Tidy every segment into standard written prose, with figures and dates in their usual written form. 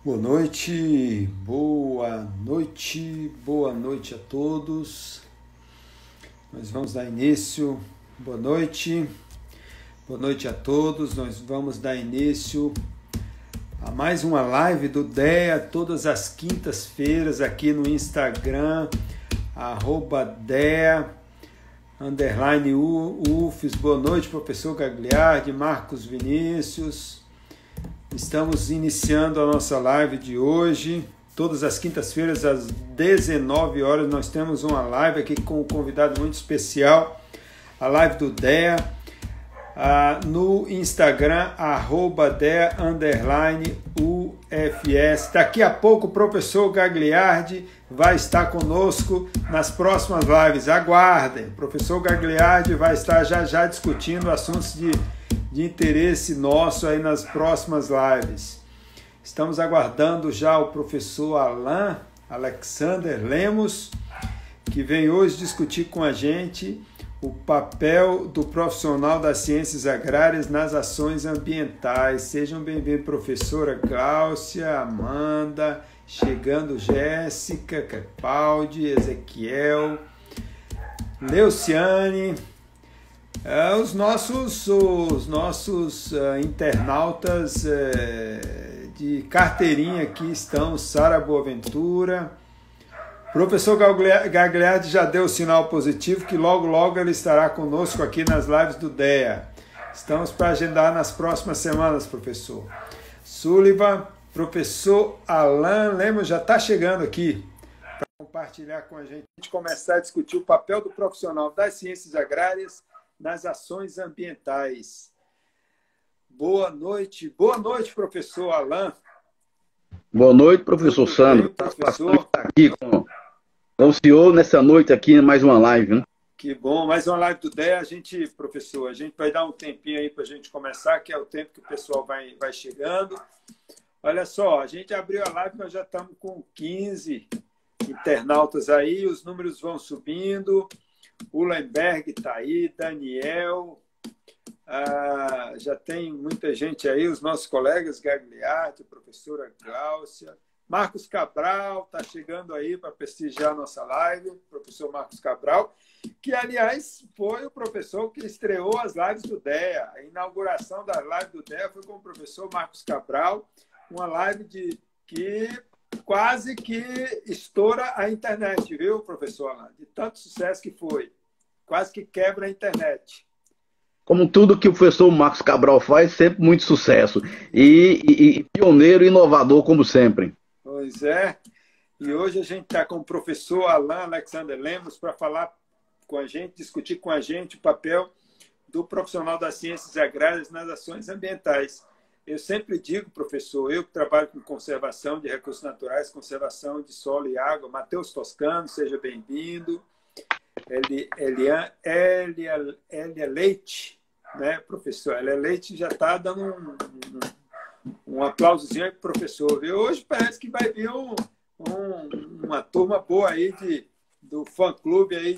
Boa noite a todos. Nós vamos dar início. Boa noite a todos. Nós vamos dar início a mais uma live do DEA, todas as quintas-feiras aqui no Instagram, @DEA_UFES. Boa noite, professor Gagliardi, Marcos Vinícius. Estamos iniciando a nossa live de hoje. Todas as quintas-feiras, às 19 horas, nós temos uma live aqui com um convidado muito especial, a live do DEA, no Instagram, @DEA_UFS. Daqui a pouco o professor Gagliardi vai estar conosco nas próximas lives. Aguardem, o professor Gagliardi vai estar já discutindo assuntos de interesse nosso aí nas próximas lives. Estamos aguardando já o professor Alain Alexander Lemos, que vem hoje discutir com a gente o papel do profissional das ciências agrárias nas ações ambientais. Sejam bem-vindos, professora Gláucia, Amanda, chegando Jéssica, Capaldi, Ezequiel, Leuciane, os nossos internautas de carteirinha aqui estão, Sara Boaventura. O professor Gagliardi já deu o sinal positivo que logo ele estará conosco aqui nas lives do DEA. Estamos para agendar nas próximas semanas, professor. Sullivan, professor Alain Lemos já está chegando aqui para compartilhar com a gente começar a discutir o papel do profissional das ciências agrárias nas ações ambientais. Boa noite, professor Alain. Boa noite, professor Sandro. Professor. Está aqui com o senhor nessa noite aqui, mais uma live, né? Que bom, mais uma live do DEA. Professor, a gente vai dar um tempinho aí para a gente começar, que é o tempo que o pessoal vai chegando. Olha só, a gente abriu a live, nós já estamos com 15 internautas aí, os números vão subindo. O Lemberg está aí, Daniel, já tem muita gente aí, os nossos colegas Gagliardi, a professora Gláucia, Marcos Cabral está chegando aí para prestigiar a nossa live, professor Marcos Cabral, que, aliás, foi o professor que estreou as lives do DEA. A inauguração da live do DEA foi com o professor Marcos Cabral, uma live que quase que estoura a internet, viu, professor Alain? De tanto sucesso que foi. Quase que quebra a internet. Como tudo que o professor Marcos Cabral faz, sempre muito sucesso. E pioneiro e inovador, como sempre. Pois é. E hoje a gente está com o professor Alain Alexander Lemos para falar com a gente, discutir com a gente o papel do profissional das ciências agrárias nas ações ambientais. Eu sempre digo, professor, eu que trabalho com conservação de recursos naturais, conservação de solo e água, Matheus Toscano, seja bem-vindo. Elia Leite, né, professor? Elia Leite já está dando um aplausozinho aí para o professor. Viu? Hoje parece que vai vir uma turma boa aí do fã-clube aí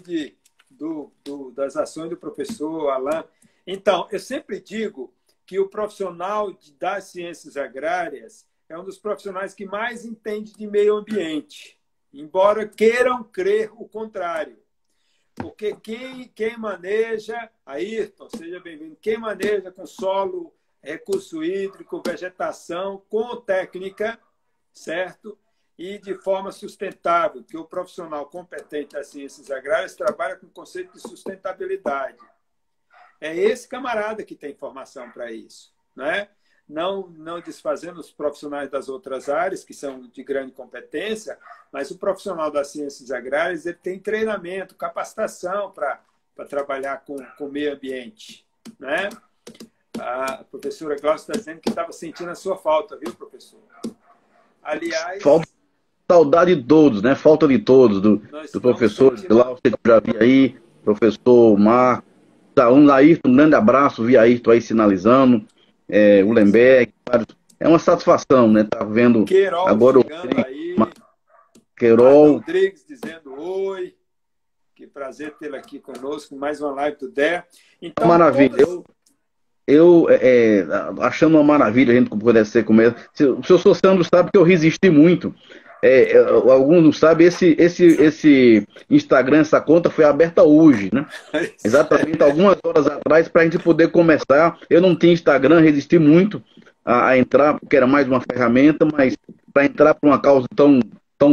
das ações do professor Alain. Então, eu sempre digo que o profissional das ciências agrárias é um dos profissionais que mais entende de meio ambiente, embora queiram crer o contrário. Porque quem maneja, Ayrton, seja bem-vindo, quem maneja com solo, recurso hídrico, vegetação, com técnica, certo? E de forma sustentável, que o profissional competente das ciências agrárias trabalha com o conceito de sustentabilidade. É esse camarada que tem formação para isso, né? Não desfazendo os profissionais das outras áreas, que são de grande competência, mas o profissional das ciências agrárias ele tem treinamento, capacitação para trabalhar com o meio ambiente, né? A professora Glaucia está dizendo que estava sentindo a sua falta, viu, professor? Aliás... Saudade de todos, né? Falta de todos, do professor Glaucia, que já vi aí, professor Marcos, um Ayrton, um grande abraço, vi Ayrton aí sinalizando, o Lemberg, é uma satisfação, né? Tá vendo Queiroz agora chegando aí, Queiroz Rodrigues dizendo oi, que prazer tê-lo aqui conosco, mais uma live do DEA. Então, maravilha. eu, achando uma maravilha a gente poder ser como é. O senhor Sandro sabe que eu resisti muito. Alguns não sabem, esse Instagram, essa conta foi aberta hoje, né? Exatamente algumas horas atrás, para a gente poder começar. Eu não tinha Instagram, resisti muito a entrar, porque era mais uma ferramenta, mas para entrar para uma causa tão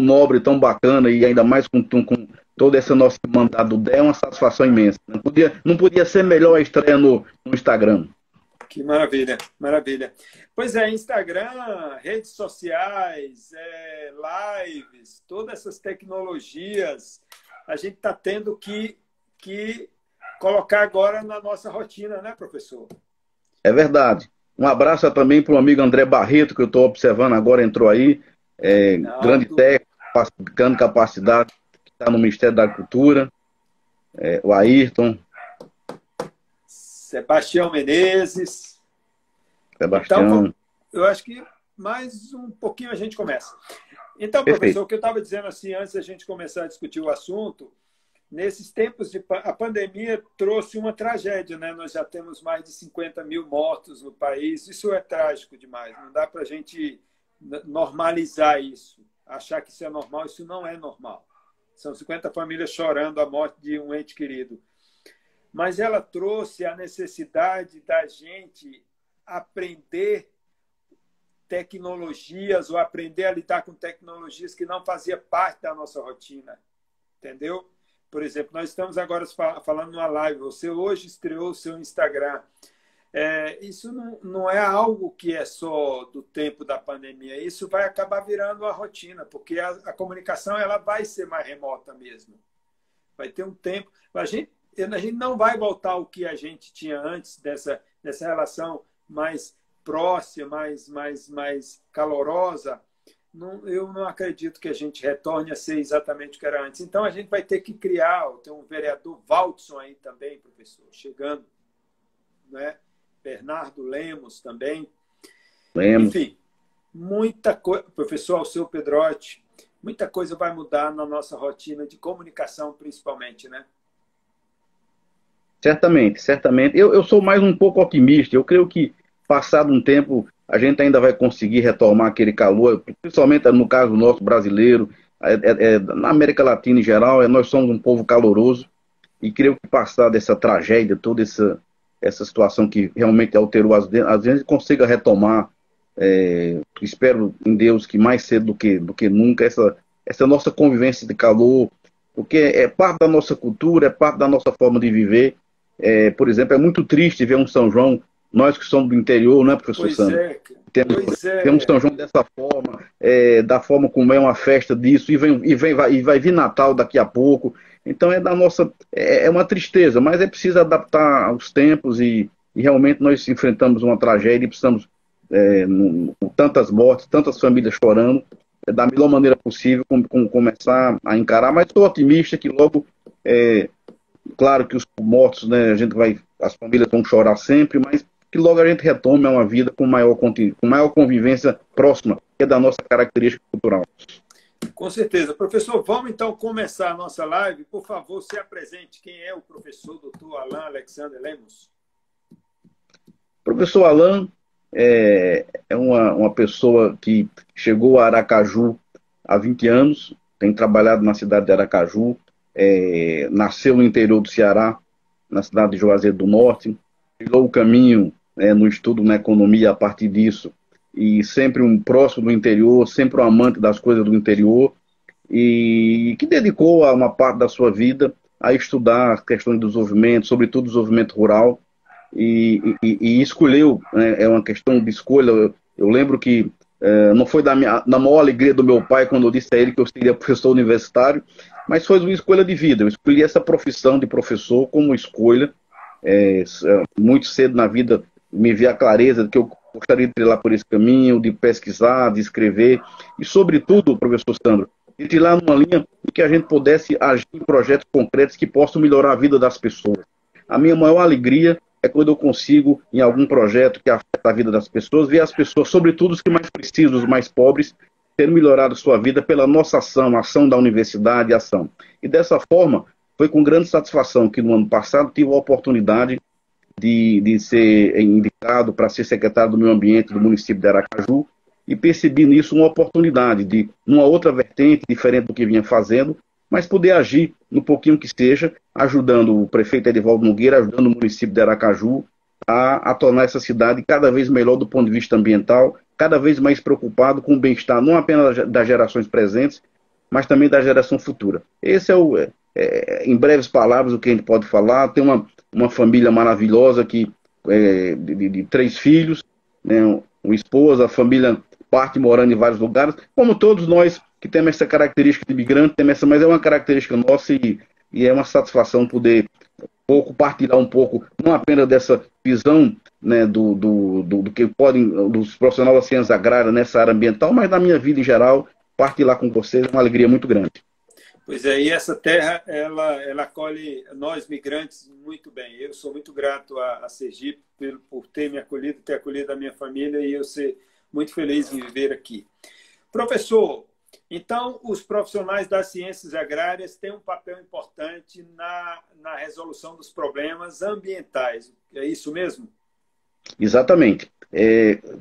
nobre, tão bacana, e ainda mais com todo esse nosso mandado é uma satisfação imensa. Não podia ser melhor a estreia no Instagram. Que maravilha, maravilha. Pois é, Instagram, redes sociais, lives, todas essas tecnologias, a gente está tendo que colocar agora na nossa rotina, né, professor? É verdade. Um abraço também para o amigo André Barreto, que eu estou observando agora, entrou aí. Grande técnico, ficando capacidade, que está no Ministério da Cultura. O Ayrton. Sebastião Menezes. Sebastião. Então, eu acho que mais um pouquinho a gente começa. Então, professor, Perfeito. o que eu estava dizendo assim, antes da gente começar a discutir o assunto, nesses tempos a pandemia trouxe uma tragédia, né? Nós já temos mais de 50 mil mortos no país. Isso é trágico demais. Não dá para a gente normalizar isso. Achar que isso é normal, isso não é normal. São 50 famílias chorando a morte de um ente querido. Mas ela trouxe a necessidade da gente aprender tecnologias ou aprender a lidar com tecnologias que não fazia parte da nossa rotina. Entendeu? Por exemplo, nós estamos agora falando numa live. Você hoje estreou o seu Instagram. Isso não é algo que é só do tempo da pandemia. Isso vai acabar virando uma rotina, porque a comunicação ela vai ser mais remota mesmo. Vai ter um tempo. A gente não vai voltar ao que a gente tinha antes dessa relação mais próxima, mais calorosa. Eu não acredito que a gente retorne a ser exatamente o que era antes. Então, a gente vai ter que criar. Tem um vereador Valdson aí também, professor, chegando, né? Bernardo Lemos também. Lemos. Enfim, muita coisa. Professor Alceu Pedrotti, muita coisa vai mudar na nossa rotina de comunicação, principalmente, né? Certamente, certamente. Eu sou mais um pouco otimista. Eu creio que, passado um tempo, a gente ainda vai conseguir retomar aquele calor, principalmente no caso nosso brasileiro, na América Latina em geral, nós somos um povo caloroso, e creio que, passar dessa tragédia, toda essa situação que realmente alterou, às vezes a gente consiga retomar. Espero em Deus que mais cedo do que nunca, essa nossa convivência de calor, porque é parte da nossa cultura, é parte da nossa forma de viver. Por exemplo, é muito triste ver um São João, nós que somos do interior, não é, professor Sandro? Ter um São João dessa forma, da forma como é uma festa disso, e vai vir Natal daqui a pouco. Então é uma tristeza, mas é preciso adaptar aos tempos, e realmente nós enfrentamos uma tragédia e precisamos, com tantas mortes, tantas famílias chorando, da melhor maneira possível, começar a encarar. Mas estou otimista que logo, claro que os mortos, né, as famílias vão chorar sempre, mas que logo a gente retome uma vida com maior convivência próxima, que é da nossa característica cultural. Com certeza. Professor, vamos então começar a nossa live. Por favor, se apresente. Quem é o professor Dr. Alain Alexandre Lemos? Professor Alain é uma pessoa que chegou a Aracaju há 20 anos, tem trabalhado na cidade de Aracaju, nasceu no interior do Ceará, na cidade de Juazeiro do Norte, trilhou o caminho no estudo na economia a partir disso, e sempre um próximo do interior, sempre um amante das coisas do interior, e que dedicou uma parte da sua vida a estudar as questões do desenvolvimento, sobretudo o desenvolvimento rural, e escolheu, é uma questão de escolha. Eu lembro que não foi da maior alegria do meu pai quando eu disse a ele que eu seria professor universitário, mas foi uma escolha de vida. Eu escolhi essa profissão de professor como escolha. Muito cedo na vida me vi a clareza de que eu gostaria de trilhar por esse caminho, de pesquisar, de escrever, e sobretudo, professor Sandro, de trilhar numa linha em que a gente pudesse agir em projetos concretos que possam melhorar a vida das pessoas. A minha maior alegria é quando eu consigo, em algum projeto que afeta a vida das pessoas, ver as pessoas, sobretudo os que mais precisam, os mais pobres, terem melhorado sua vida pela nossa ação, a ação da universidade, a ação. E dessa forma, foi com grande satisfação que no ano passado tive a oportunidade de ser indicado para ser secretário do Meio Ambiente do município de Aracaju, e percebi nisso uma oportunidade de, numa outra vertente, diferente do que vinha fazendo, mas poder agir no pouquinho que seja, ajudando o prefeito Edivaldo Nogueira, ajudando o município de Aracaju a tornar essa cidade cada vez melhor do ponto de vista ambiental, cada vez mais preocupado com o bem-estar, não apenas das gerações presentes, mas também da geração futura. Esse em breves palavras, o que a gente pode falar. Tem uma família maravilhosa de 3 filhos, né, uma esposa, a família parte morando em vários lugares, como todos nós que temos essa característica de imigrante, mas é uma característica nossa e é uma satisfação poder partilhar um pouco, não apenas dessa visão, né, do que podem, dos profissionais da ciência agrária nessa área ambiental, mas da minha vida em geral, partilhar com vocês é uma alegria muito grande. Pois é, e essa terra, ela acolhe nós migrantes muito bem. Eu sou muito grato a Sergipe por ter me acolhido, ter acolhido a minha família, e eu ser muito feliz em viver aqui. Professor, então os profissionais das ciências agrárias têm um papel importante na resolução dos problemas ambientais. É isso mesmo? Exatamente.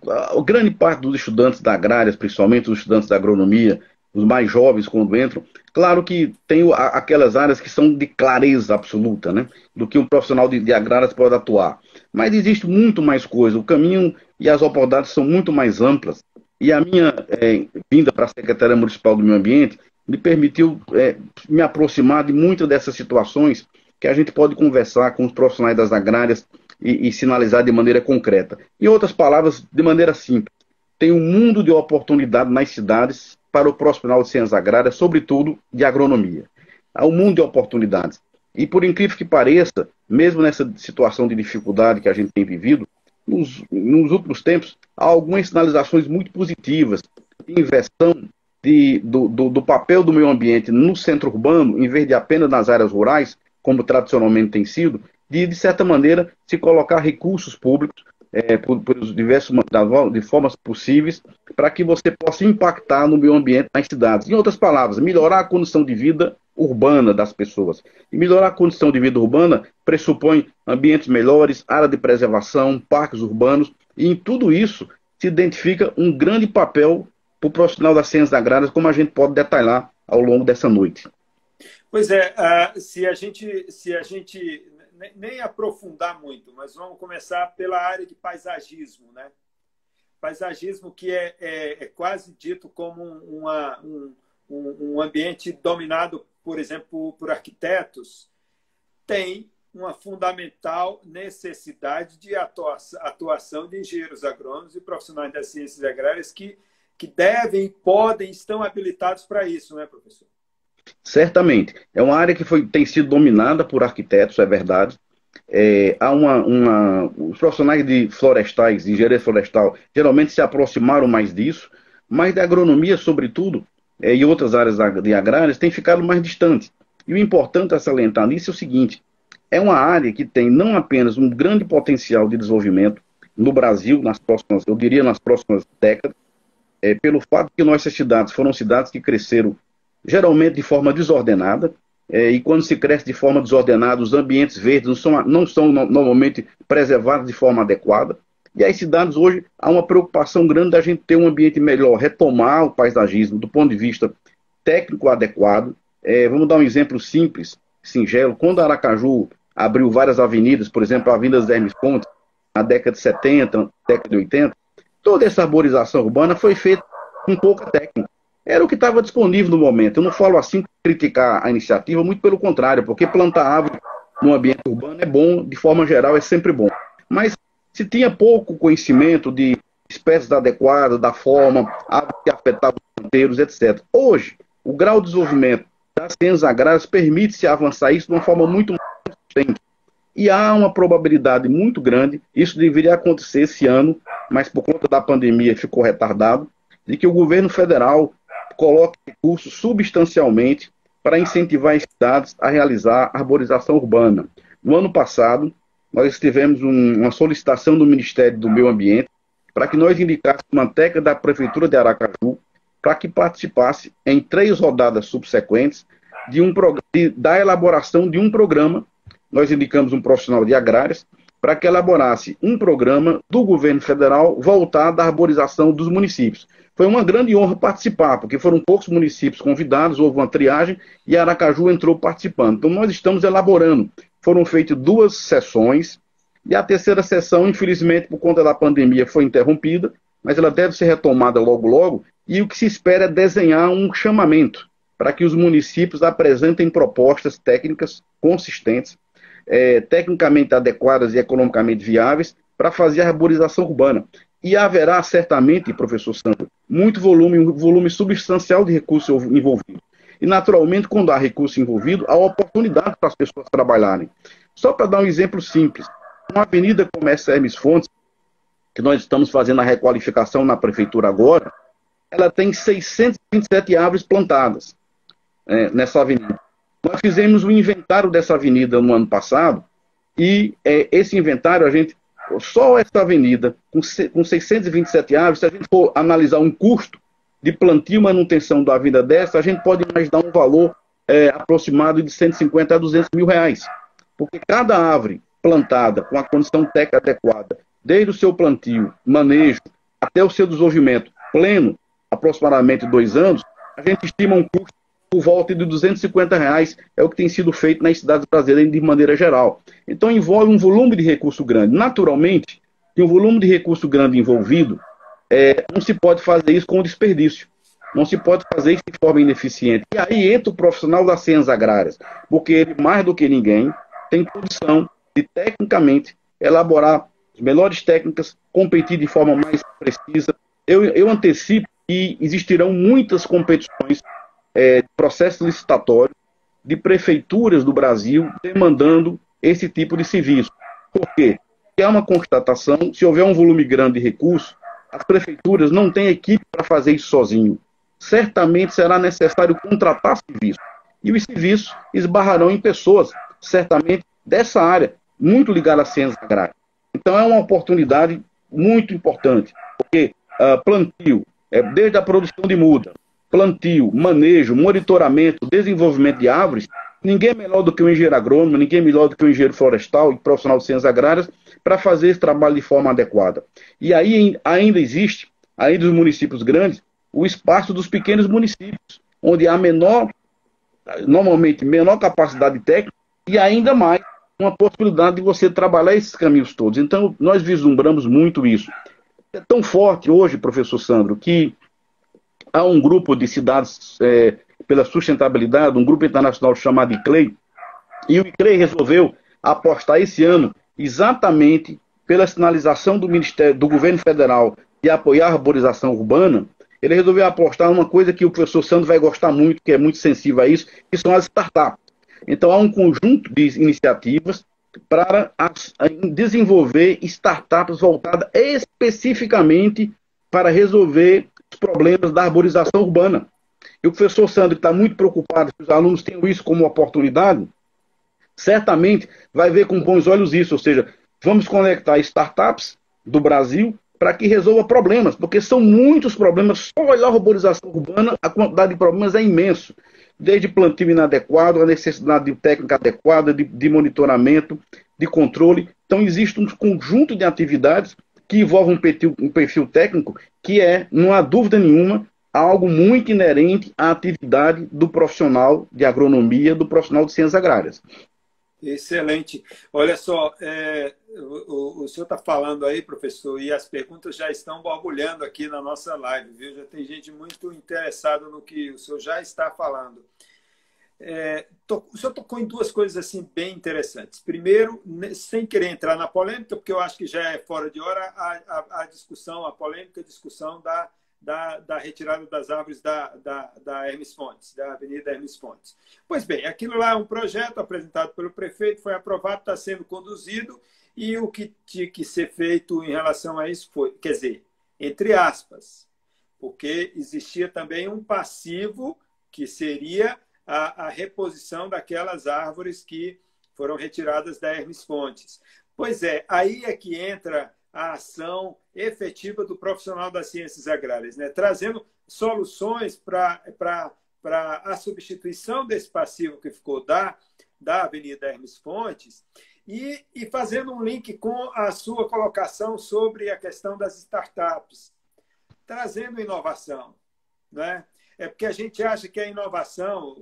A grande parte dos estudantes da agrária, principalmente os estudantes da agronomia, os mais jovens quando entram, claro que tem aquelas áreas que são de clareza absoluta, né, do que um profissional de agrárias pode atuar. Mas existe muito mais coisa, o caminho e as oportunidades são muito mais amplas. E a minha vinda para a Secretaria Municipal do Meio Ambiente me permitiu me aproximar de muitas dessas situações que a gente pode conversar com os profissionais das agrárias e sinalizar de maneira concreta. Em outras palavras, de maneira simples, tem um mundo de oportunidade nas cidades para o profissional de ciências agrárias, sobretudo de agronomia. Há um mundo de oportunidades. E por incrível que pareça, mesmo nessa situação de dificuldade que a gente tem vivido, nos últimos tempos, há algumas sinalizações muito positivas de inversão do papel do meio ambiente no centro urbano, em vez de apenas nas áreas rurais, como tradicionalmente tem sido, de certa maneira, se colocar recursos públicos por diversos de formas possíveis para que você possa impactar no meio ambiente nas cidades. Em outras palavras, melhorar a condição de vida urbana das pessoas. E melhorar a condição de vida urbana pressupõe ambientes melhores, área de preservação, parques urbanos, e em tudo isso se identifica um grande papel para o profissional das ciências agrárias, como a gente pode detalhar ao longo dessa noite. Pois é, se a gente nem aprofundar muito, mas vamos começar pela área de paisagismo, né? Paisagismo que é quase dito como um ambiente dominado, por exemplo, por arquitetos, tem uma fundamental necessidade de atuação de engenheiros agrônomos e profissionais das ciências agrárias que devem, podem, estão habilitados para isso, não é, professor? Certamente. É uma área que tem sido dominada por arquitetos, é verdade. Os profissionais de florestais, de engenharia florestal, geralmente se aproximaram mais disso, mas da agronomia, sobretudo, e outras áreas de agrárias, têm ficado mais distantes. E o importante a salientar nisso é o seguinte: é uma área que tem não apenas um grande potencial de desenvolvimento no Brasil, eu diria nas próximas décadas, pelo fato de que nossas cidades foram cidades que cresceram geralmente de forma desordenada, e quando se cresce de forma desordenada, os ambientes verdes não são normalmente preservados de forma adequada. E as cidades hoje, há uma preocupação grande da gente ter um ambiente melhor, retomar o paisagismo do ponto de vista técnico adequado. Vamos dar um exemplo simples, singelo. Quando Aracaju abriu várias avenidas, por exemplo, a Avenida dos Hermes Pontes, na década de 70, década de 80, toda essa arborização urbana foi feita com pouca técnica. Era o que estava disponível no momento. Eu não falo assim para criticar a iniciativa, muito pelo contrário, porque plantar árvore no ambiente urbano é bom, de forma geral é sempre bom. Mas se tinha pouco conhecimento de espécies adequadas, da forma, árvores que afetavam os canteiros, etc. Hoje, o grau de desenvolvimento das ciências agrárias permite-se avançar isso de uma forma muito mais consistente. E há uma probabilidade muito grande, isso deveria acontecer esse ano, mas por conta da pandemia ficou retardado, de que o governo federal coloque recursos substancialmente para incentivar as cidades a realizar arborização urbana. No ano passado, nós tivemos uma solicitação do Ministério do Meio Ambiente para que nós indicássemos uma técnica da Prefeitura de Aracaju para que participasse em 3 rodadas subsequentes da elaboração de um programa. Nós indicamos um profissional de agrárias para que elaborasse um programa do governo federal voltado à arborização dos municípios. Foi uma grande honra participar, porque foram poucos municípios convidados, houve uma triagem e Aracaju entrou participando. Então, nós estamos elaborando. Foram feitas 2 sessões, e a terceira sessão, infelizmente, por conta da pandemia, foi interrompida, mas ela deve ser retomada logo, logo, e o que se espera é desenhar um chamamento para que os municípios apresentem propostas técnicas consistentes, tecnicamente adequadas e economicamente viáveis para fazer a arborização urbana. E haverá certamente, professor Sandro, muito volume, um volume substancial de recursos envolvidos. E, naturalmente, quando há recurso envolvido, há oportunidade para as pessoas trabalharem. Só para dar um exemplo simples, uma avenida como essa Hermes Fontes, que nós estamos fazendo a requalificação na prefeitura agora, ela tem 627 árvores plantadas nessa avenida. Nós fizemos o inventário dessa avenida no ano passado, e esse inventário, só essa avenida, com 627 árvores, se a gente for analisar um custo de plantio e manutenção da avenida dessa, a gente pode imaginar um valor aproximado de 150 a 200 mil reais. Porque cada árvore plantada com a condição técnica adequada, desde o seu plantio, manejo, até o seu desenvolvimento pleno, aproximadamente 2 anos, a gente estima um custo por volta de 250 reais, é o que tem sido feito nas cidades brasileiras de maneira geral. Então envolve um volume de recurso grande. Naturalmente, que um volume de recurso grande envolvido, não se pode fazer isso com desperdício. Não se pode fazer isso de forma ineficiente. E aí entra o profissional das ciências agrárias, porque ele, mais do que ninguém, tem condição de, tecnicamente, elaborar as melhores técnicas, competir de forma mais precisa. Eu antecipo que existirão muitas competições, processo licitatório de prefeituras do Brasil demandando esse tipo de serviço. Por quê? Porque há uma constatação, se houver um volume grande de recursos, as prefeituras não têm equipe para fazer isso sozinho. Certamente será necessário contratar serviços. E os serviços esbarrarão em pessoas, certamente, dessa área, muito ligada à ciência agrária. Então é uma oportunidade muito importante, porque plantio, desde a produção de muda, plantio, manejo, monitoramento, desenvolvimento de árvores, ninguém é melhor do que o engenheiro agrônomo, ninguém é melhor do que o engenheiro florestal e profissional de ciências agrárias para fazer esse trabalho de forma adequada. E aí ainda existe, aí dos municípios grandes, o espaço dos pequenos municípios, onde há normalmente menor capacidade técnica e ainda mais uma possibilidade de você trabalhar esses caminhos todos. Então, nós vislumbramos muito isso. É tão forte hoje, professor Sandro, que há um grupo de cidades pela sustentabilidade, um grupo internacional chamado ICLEI, e o ICLEI resolveu apostar esse ano exatamente pela sinalização do Ministério, do Governo Federal de apoiar a arborização urbana. Ele resolveu apostar numa coisa que o professor Sandro vai gostar muito, que é muito sensível a isso, que são as startups. Então há um conjunto de iniciativas para desenvolver startups voltadas especificamente para resolver os problemas da arborização urbana. E o professor Sandro está muito preocupado que os alunos tenham isso como oportunidade, certamente vai ver com bons olhos isso, ou seja, vamos conectar startups do Brasil para que resolva problemas, porque são muitos problemas. Só olhar a arborização urbana, a quantidade de problemas é imenso, desde plantio inadequado, a necessidade de técnica adequada, de monitoramento, de controle. Então existe um conjunto de atividades que envolvem um perfil técnico que não há dúvida nenhuma, algo muito inerente à atividade do profissional de agronomia, do profissional de ciências agrárias. Excelente. Olha só, o senhor está falando aí, professor, e as perguntas já estão borbulhando aqui na nossa live, viu? Já tem gente muito interessada no que o senhor já está falando. O senhor tocou em 2 coisas assim bem interessantes. Primeiro, sem querer entrar na polêmica, porque eu acho que já é fora de hora a discussão, a polêmica discussão da retirada das árvores da Hermes Fontes, da Avenida Hermes Fontes. Pois bem, aquilo lá é um projeto apresentado pelo prefeito, foi aprovado, está sendo conduzido, e o que tinha que ser feito em relação a isso foi, quer dizer, entre aspas, porque existia também um passivo que seria a reposição daquelas árvores que foram retiradas da Hermes Fontes. Pois é, aí é que entra a ação efetiva do profissional das ciências agrárias, né? Trazendo soluções para a substituição desse passivo que ficou da Avenida Hermes Fontes E fazendo um link com a sua colocação sobre a questão das startups, trazendo inovação, né? É porque a gente acha que a inovação,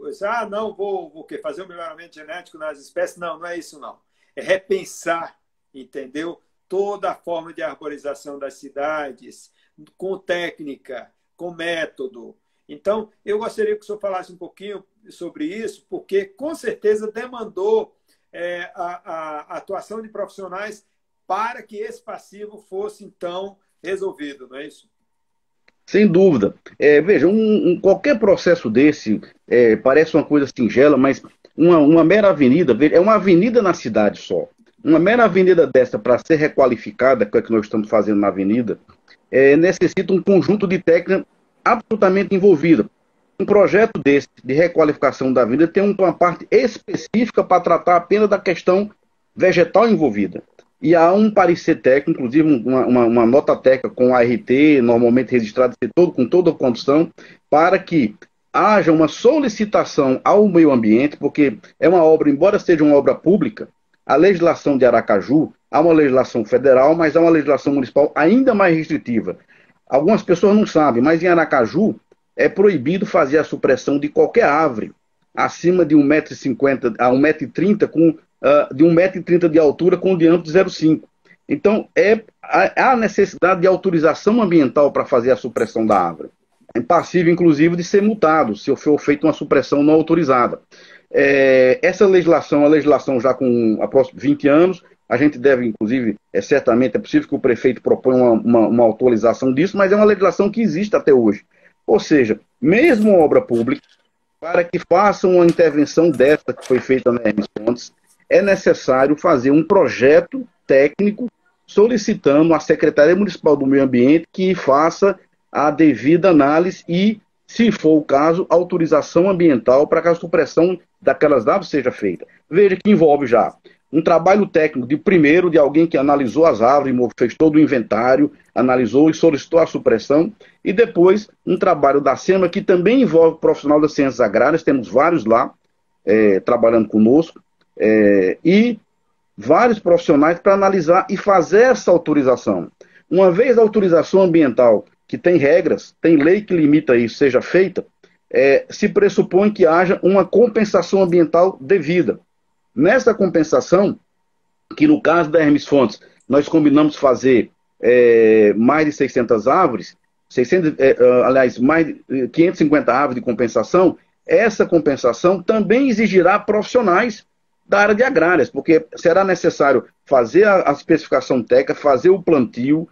não, vou o quê? Fazer um melhoramento genético nas espécies. Não, não é isso, não. É repensar, entendeu? Toda a forma de arborização das cidades, com técnica, com método. Então, eu gostaria que o senhor falasse um pouquinho sobre isso, porque, com certeza, demandou a atuação de profissionais para que esse passivo fosse, então, resolvido, não é isso? Sem dúvida. Veja, qualquer processo desse parece uma coisa singela, mas uma mera avenida, é uma avenida na cidade só. Uma mera avenida dessa, para ser requalificada, que é o que nós estamos fazendo na avenida, necessita um conjunto de técnicas absolutamente envolvida. Um projeto desse, de requalificação da avenida, tem uma parte específica para tratar apenas da questão vegetal envolvida. E há um parecer técnico, inclusive uma nota técnica com ART, normalmente registrada com toda a condição, para que haja uma solicitação ao meio ambiente, porque é uma obra, embora seja uma obra pública, a legislação de Aracaju, há uma legislação federal, mas há uma legislação municipal ainda mais restritiva. Algumas pessoas não sabem, mas em Aracaju é proibido fazer a supressão de qualquer árvore acima de 1,50 m a 1,30 m, de 1,30 m de altura com diâmetro de 0,5. Então, há necessidade de autorização ambiental para fazer a supressão da árvore. É passível, inclusive, de ser multado se for feita uma supressão não autorizada. Essa legislação, a legislação já com aproximadamente 20 anos, a gente deve, inclusive, certamente é possível que o prefeito proponha uma atualização disso, mas é uma legislação que existe até hoje. Ou seja, mesmo uma obra pública, para que faça uma intervenção dessa que foi feita na Hermes Fontes, é necessário fazer um projeto técnico solicitando à Secretaria Municipal do Meio Ambiente que faça a devida análise e, se for o caso, autorização ambiental para que a supressão daquelas árvores seja feita. Veja que envolve já um trabalho técnico de alguém que analisou as árvores, fez todo o inventário, analisou e solicitou a supressão, e depois um trabalho da SEMA que também envolve profissional das ciências agrárias, temos vários lá trabalhando conosco, e vários profissionais para analisar e fazer essa autorização. Uma vez a autorização ambiental, que tem regras, tem lei que limita isso, seja feita, se pressupõe que haja uma compensação ambiental devida. Nessa compensação, que no caso da Hermes Fontes, nós combinamos fazer mais de 600 árvores, mais de 550 árvores de compensação, essa compensação também exigirá profissionais da área de agrárias, porque será necessário fazer a especificação técnica, fazer o plantio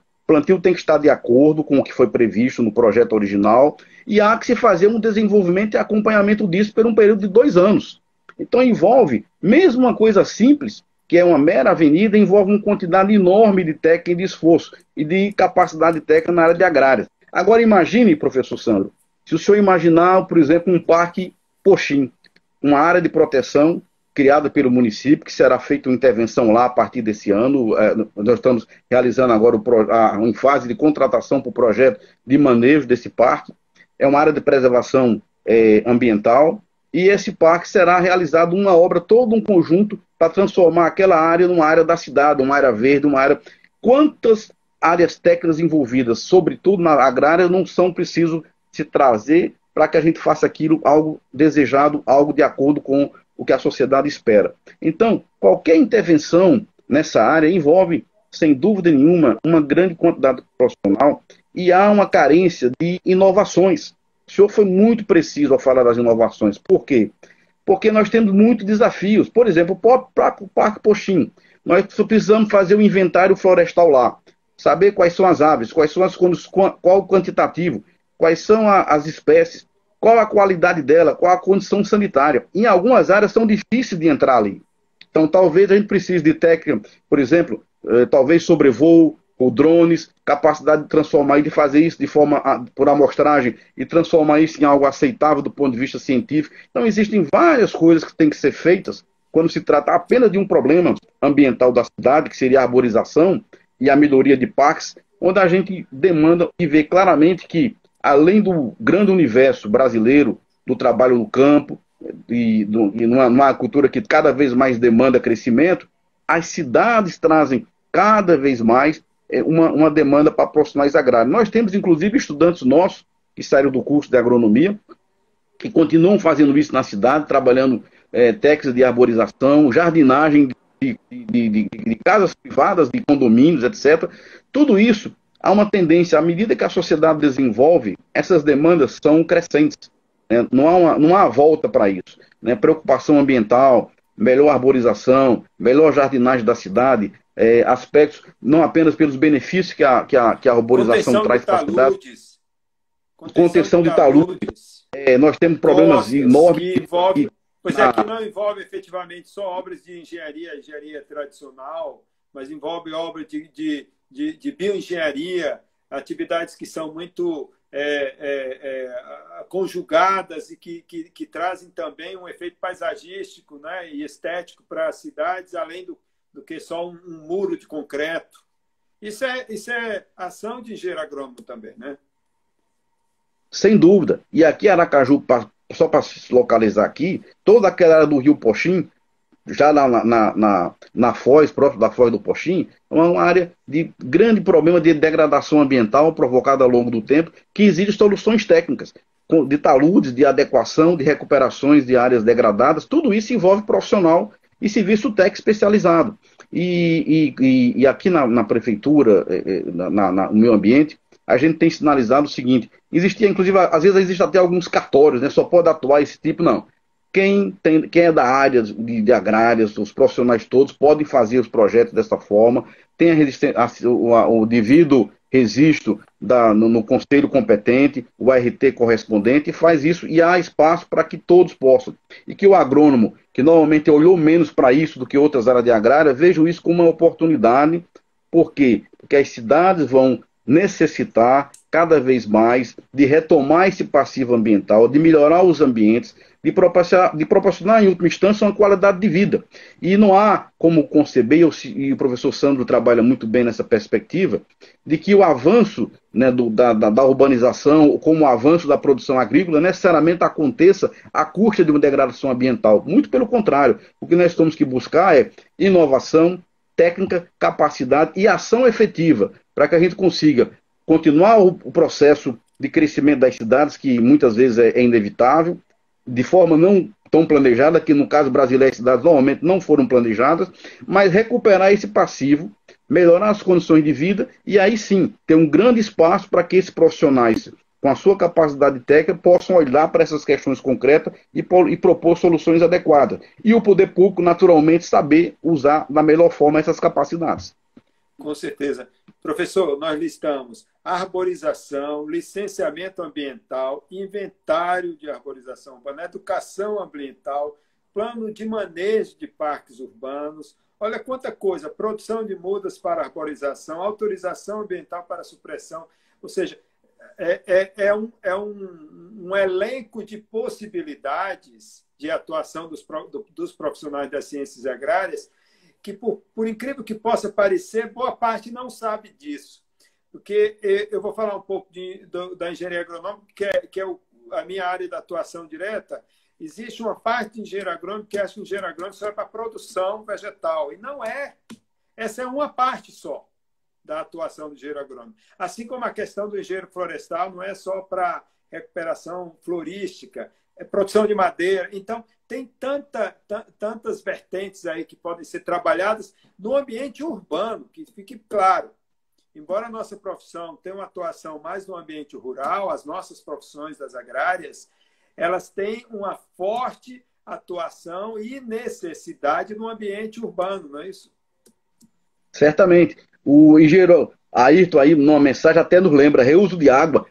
tem que estar de acordo com o que foi previsto no projeto original, e há que se fazer um desenvolvimento e acompanhamento disso por um período de 2 anos. Então envolve, mesmo uma coisa simples, que é uma mera avenida, envolve uma quantidade enorme de técnica e de esforço, e de capacidade técnica na área de agrárias. Agora imagine, professor Sandro, se o senhor imaginar, por exemplo, um parque Poxim, uma área de proteção criada pelo município, que será feita uma intervenção lá a partir desse ano. Nós estamos realizando agora em fase de contratação para o projeto de manejo desse parque. É uma área de preservação ambiental, e esse parque será realizado uma obra, todo um conjunto, para transformar aquela área numa área da cidade, uma área verde, uma área... Quantas áreas técnicas envolvidas, sobretudo na agrária, não são preciso se trazer para que a gente faça aquilo, algo desejado, algo de acordo com o que a sociedade espera. Então, qualquer intervenção nessa área envolve, sem dúvida nenhuma, uma grande quantidade profissional, e há uma carência de inovações. O senhor foi muito preciso ao falar das inovações. Por quê? Porque nós temos muitos desafios. Por exemplo, o Parque Poxim. Nós precisamos fazer o inventário florestal lá. Saber quais são as aves, quais são qual o quantitativo, quais são as espécies, qual a qualidade dela, qual a condição sanitária. Em algumas áreas são difíceis de entrar ali. Então, talvez a gente precise de técnica, por exemplo, talvez sobrevoo, ou drones, capacidade de transformar e de fazer isso de forma por amostragem e transformar isso em algo aceitável do ponto de vista científico. Então, existem várias coisas que têm que ser feitas quando se trata apenas de um problema ambiental da cidade, que seria a arborização e a melhoria de parques, onde a gente demanda e vê claramente que, além do grande universo brasileiro do trabalho no campo e numa cultura que cada vez mais demanda crescimento, as cidades trazem cada vez mais uma demanda para profissionais agrários. Nós temos, inclusive, estudantes nossos que saíram do curso de agronomia, que continuam fazendo isso na cidade, trabalhando técnicas de arborização, jardinagem de casas privadas, de condomínios, etc. Tudo isso, há uma tendência, à medida que a sociedade desenvolve, essas demandas são crescentes. Né? Não há volta para isso. Né? Preocupação ambiental, melhor arborização, melhor jardinagem da cidade, aspectos, não apenas pelos benefícios que a arborização traz para a cidade. Contenção de taludes. Nós temos problemas enormes. Pois é, que não envolve efetivamente só obras de engenharia tradicional, mas envolve obras de bioengenharia, atividades que são muito conjugadas e que trazem também um efeito paisagístico, né, e estético para as cidades, além do que só um muro de concreto. Isso é ação de engenheiro agrônomo também, né? Sem dúvida. E aqui Aracaju, só para se localizar aqui, toda aquela área do Rio Poxim, já na foz, próprio da foz do Poxim, é uma área de grande problema de degradação ambiental provocada ao longo do tempo, que exige soluções técnicas, de taludes, de adequação, de recuperações de áreas degradadas. Tudo isso envolve profissional e serviço técnico especializado. E aqui na prefeitura, no meio ambiente, a gente tem sinalizado o seguinte: existia, inclusive, às vezes existe até alguns cartórios, né? Só pode atuar esse tipo, não. Quem é da área de agrárias, os profissionais todos, podem fazer os projetos dessa forma, tem o devido registro no conselho competente, o ART correspondente, e faz isso, e há espaço para que todos possam. E que o agrônomo, que normalmente olhou menos para isso do que outras áreas de agrária, veja isso como uma oportunidade. Por quê? Porque as cidades vão necessitar cada vez mais de retomar esse passivo ambiental, de melhorar os ambientes, de proporcionar, em última instância, uma qualidade de vida. E não há como conceber, e o professor Sandro trabalha muito bem nessa perspectiva, de que o avanço, né, da urbanização, como o avanço da produção agrícola, necessariamente aconteça à custa de uma degradação ambiental. Muito pelo contrário, o que nós temos que buscar é inovação, técnica, capacidade e ação efetiva, para que a gente consiga continuar o processo de crescimento das cidades, que muitas vezes é inevitável, de forma não tão planejada, que no caso brasileiro as cidades normalmente não foram planejadas, mas recuperar esse passivo, melhorar as condições de vida e aí sim ter um grande espaço para que esses profissionais, com a sua capacidade técnica, possam olhar para essas questões concretas e propor soluções adequadas. E o poder público, naturalmente, saber usar da melhor forma essas capacidades. Com certeza. Professor, nós listamos arborização, licenciamento ambiental, inventário de arborização urbana, educação ambiental, plano de manejo de parques urbanos. Olha quanta coisa, produção de mudas para arborização, autorização ambiental para supressão. Ou seja, é um elenco de possibilidades de atuação dos profissionais das ciências agrárias que, por incrível que possa parecer, boa parte não sabe disso. Porque eu vou falar um pouco da engenharia agronômica, que é a minha área de atuação direta. Existe uma parte de engenharia agronômica que acha que engenharia agronômica só é para produção vegetal. E não é. Essa é uma parte só da atuação do engenheiro agrônomo. Assim como a questão do engenheiro florestal não é só para recuperação florística, é produção de madeira. Então, tem tantas vertentes aí que podem ser trabalhadas no ambiente urbano, que fique claro. Embora a nossa profissão tenha uma atuação mais no ambiente rural, as nossas profissões das agrárias, elas têm uma forte atuação e necessidade no ambiente urbano, não é isso? Certamente. O engenheiro Ayrton aí, numa mensagem, até nos lembra, reuso de água.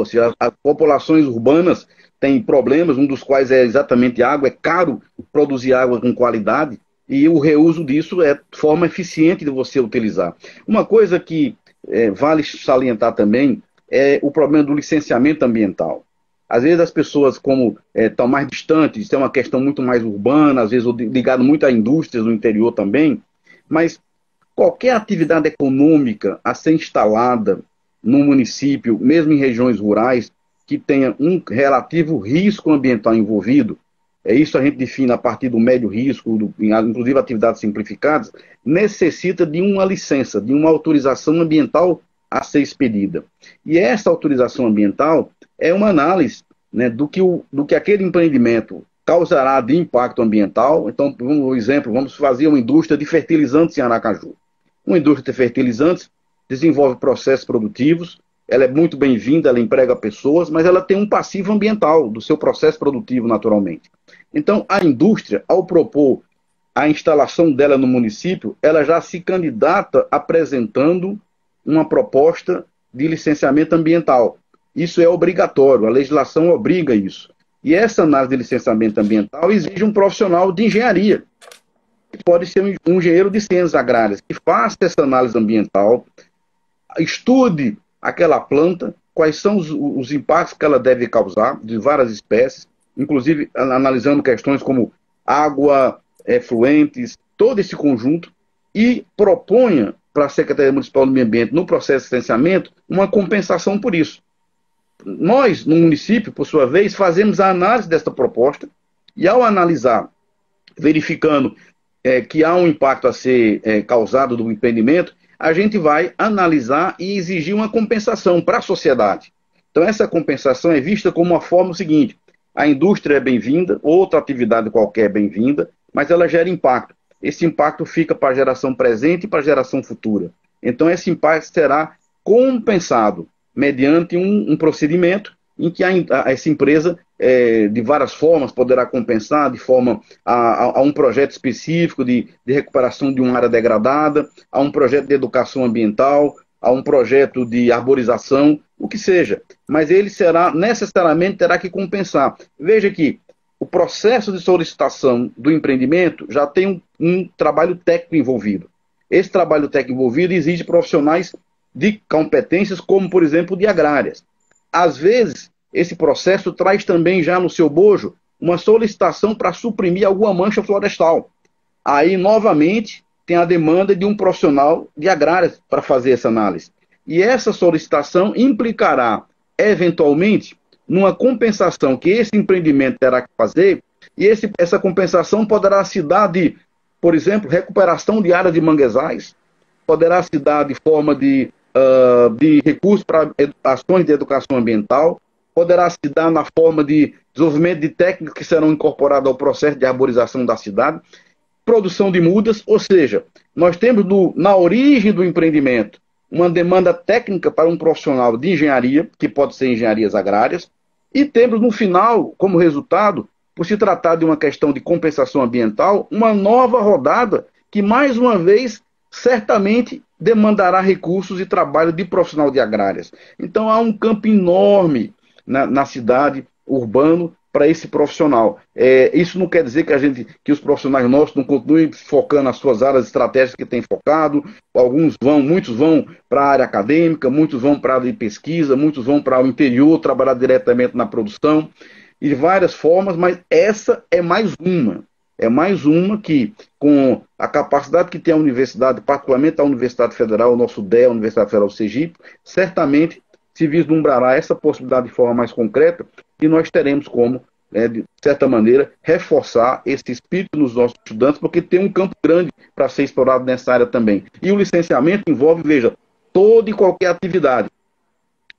Se as populações urbanas têm problemas, um dos quais é exatamente água, é caro produzir água com qualidade, e o reuso disso é forma eficiente de você utilizar. Uma coisa que vale salientar também é o problema do licenciamento ambiental. Às vezes as pessoas, como estão mais distantes, isso é uma questão muito mais urbana, às vezes ligado muito a indústrias no interior também, mas qualquer atividade econômica a ser instalada no município, mesmo em regiões rurais, que tenha um relativo risco ambiental envolvido, isso a gente define a partir do médio risco, inclusive atividades simplificadas, necessita de uma licença, de uma autorização ambiental a ser expedida. E essa autorização ambiental é uma análise, né, do que aquele empreendimento causará de impacto ambiental. Então, por exemplo, vamos fazer uma indústria de fertilizantes em Aracaju. Uma indústria de fertilizantes desenvolve processos produtivos, ela é muito bem-vinda, ela emprega pessoas, mas ela tem um passivo ambiental do seu processo produtivo, naturalmente. Então, a indústria, ao propor a instalação dela no município, ela já se candidata apresentando uma proposta de licenciamento ambiental. Isso é obrigatório, a legislação obriga isso. E essa análise de licenciamento ambiental exige um profissional de engenharia, que pode ser um engenheiro de ciências agrárias, que faça essa análise ambiental, estude aquela planta, quais são os impactos que ela deve causar, de várias espécies, inclusive analisando questões como água, efluentes, todo esse conjunto, e proponha para a Secretaria Municipal do Meio Ambiente, no processo de licenciamento, uma compensação por isso. Nós, no município, por sua vez, fazemos a análise desta proposta e, ao analisar, verificando que há um impacto a ser causado do empreendimento, a gente vai analisar e exigir uma compensação para a sociedade. Então, essa compensação é vista como uma forma seguinte: a indústria é bem-vinda, outra atividade qualquer é bem-vinda, mas ela gera impacto. Esse impacto fica para a geração presente e para a geração futura. Então, esse impacto será compensado mediante um procedimento em que essa empresa, de várias formas, poderá compensar, de forma a um projeto específico de recuperação de uma área degradada, a um projeto de educação ambiental, a um projeto de arborização, o que seja. Mas ele necessariamente terá que compensar. Veja que o processo de solicitação do empreendimento já tem um trabalho técnico envolvido. Esse trabalho técnico envolvido exige profissionais de competências, como, por exemplo, de agrárias. Às vezes, esse processo traz também já no seu bojo uma solicitação para suprimir alguma mancha florestal. Aí, novamente, tem a demanda de um profissional de agrárias para fazer essa análise. E essa solicitação implicará, eventualmente, numa compensação que esse empreendimento terá que fazer, e essa compensação poderá se dar de, por exemplo, recuperação de áreas de manguezais, poderá se dar de forma de recursos para ações de educação ambiental, poderá se dar na forma de desenvolvimento de técnicas que serão incorporadas ao processo de arborização da cidade, produção de mudas, ou seja, nós temos na origem do empreendimento uma demanda técnica para um profissional de engenharia, que pode ser engenharias agrárias, e temos no final, como resultado, por se tratar de uma questão de compensação ambiental, uma nova rodada que, mais uma vez, certamente demandará recursos e trabalho de profissional de agrárias. Então há um campo enorme na cidade, urbano, para esse profissional. Isso não quer dizer que os profissionais nossos não continuem focando nas suas áreas estratégicas que têm focado. Muitos vão para a área acadêmica, muitos vão para a área de pesquisa, muitos vão para o interior, trabalhar diretamente na produção, e de várias formas, mas essa é mais uma. É mais uma que, com a capacidade que tem a universidade, particularmente a Universidade Federal, o nosso DEA, a Universidade Federal do Sergipe, certamente se vislumbrará essa possibilidade de forma mais concreta, e nós teremos como, de certa maneira, reforçar esse espírito nos nossos estudantes, porque tem um campo grande para ser explorado nessa área também. E o licenciamento envolve, veja, toda e qualquer atividade.